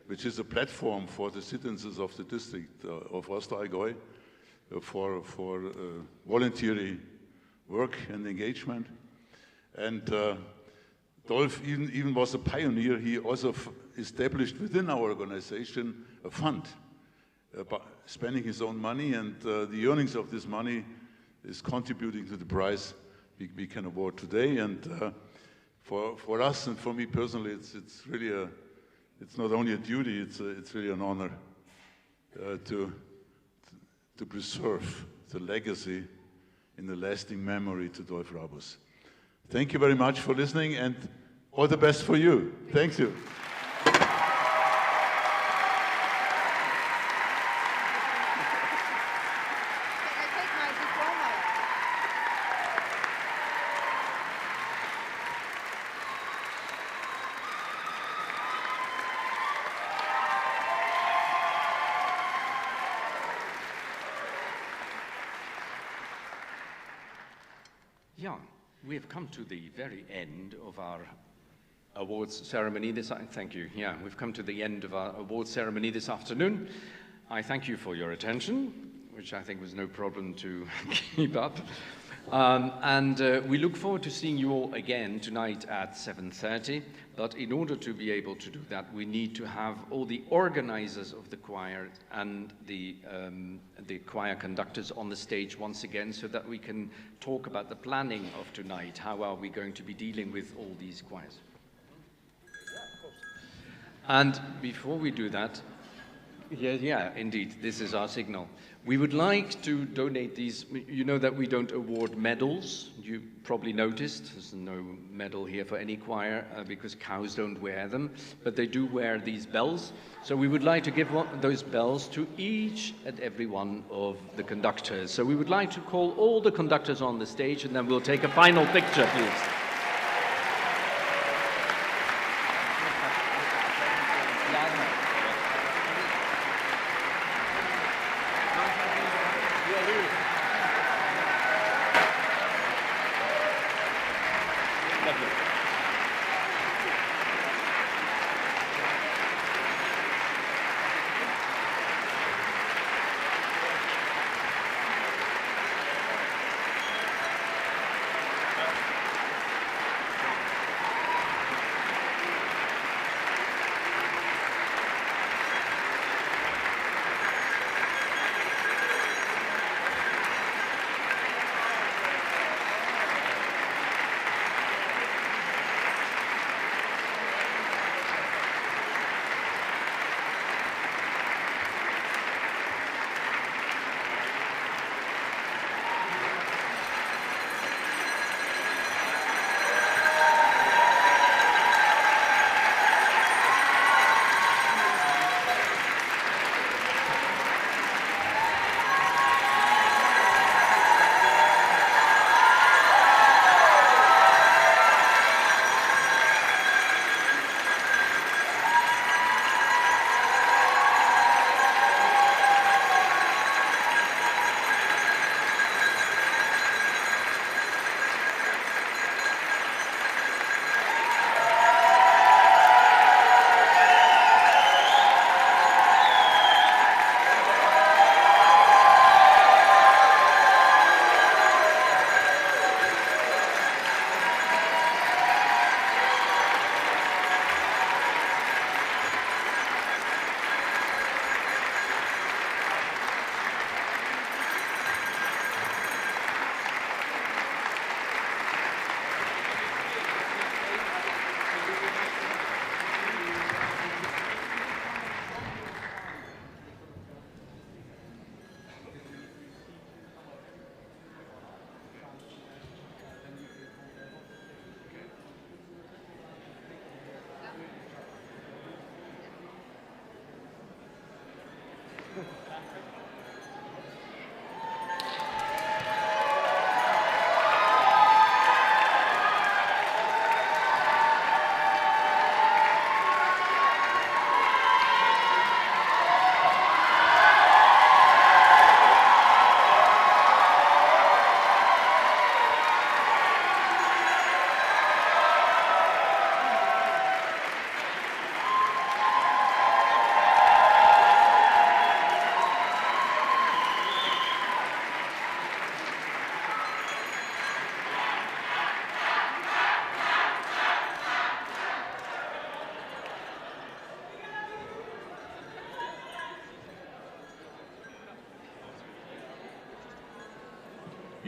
which is a platform for the citizens of the district of Ostallgäu for voluntary work and engagement. And Dolf even was a pioneer. He also established within our organization a fund, spending his own money, and the earnings of this money is contributing to the prize we can award today. And for us and for me personally, it's really it's not only a duty, it's really an honor to preserve the legacy in the lasting memory to Dolf Rabus. Thank you very much for listening, and all the best for you. Thank you. Yeah, we have come to the very end of our awards ceremony thank you. Yeah, we've come to the end of our awards ceremony this afternoon. I thank you for your attention, which I think was no problem to keep up. We look forward to seeing you all again tonight at 7:30. But in order to be able to do that, we need to have all the organizers of the choir and the choir conductors on the stage once again, so that we can talk about the planning of tonight. How are we going to be dealing with all these choirs? And before we do that, yeah, indeed, this is our signal. We would like to donate these. You know that we don't award medals. You probably noticed there's no medal here for any choir because cows don't wear them, but they do wear these bells. So we would like to give those bells to each and every one of the conductors. So we would like to call all the conductors on the stage, and then we'll take a final picture, please.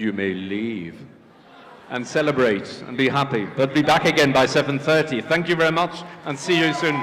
you may leave and celebrate and be happy. But be back again by 7:30. Thank you very much and see you soon.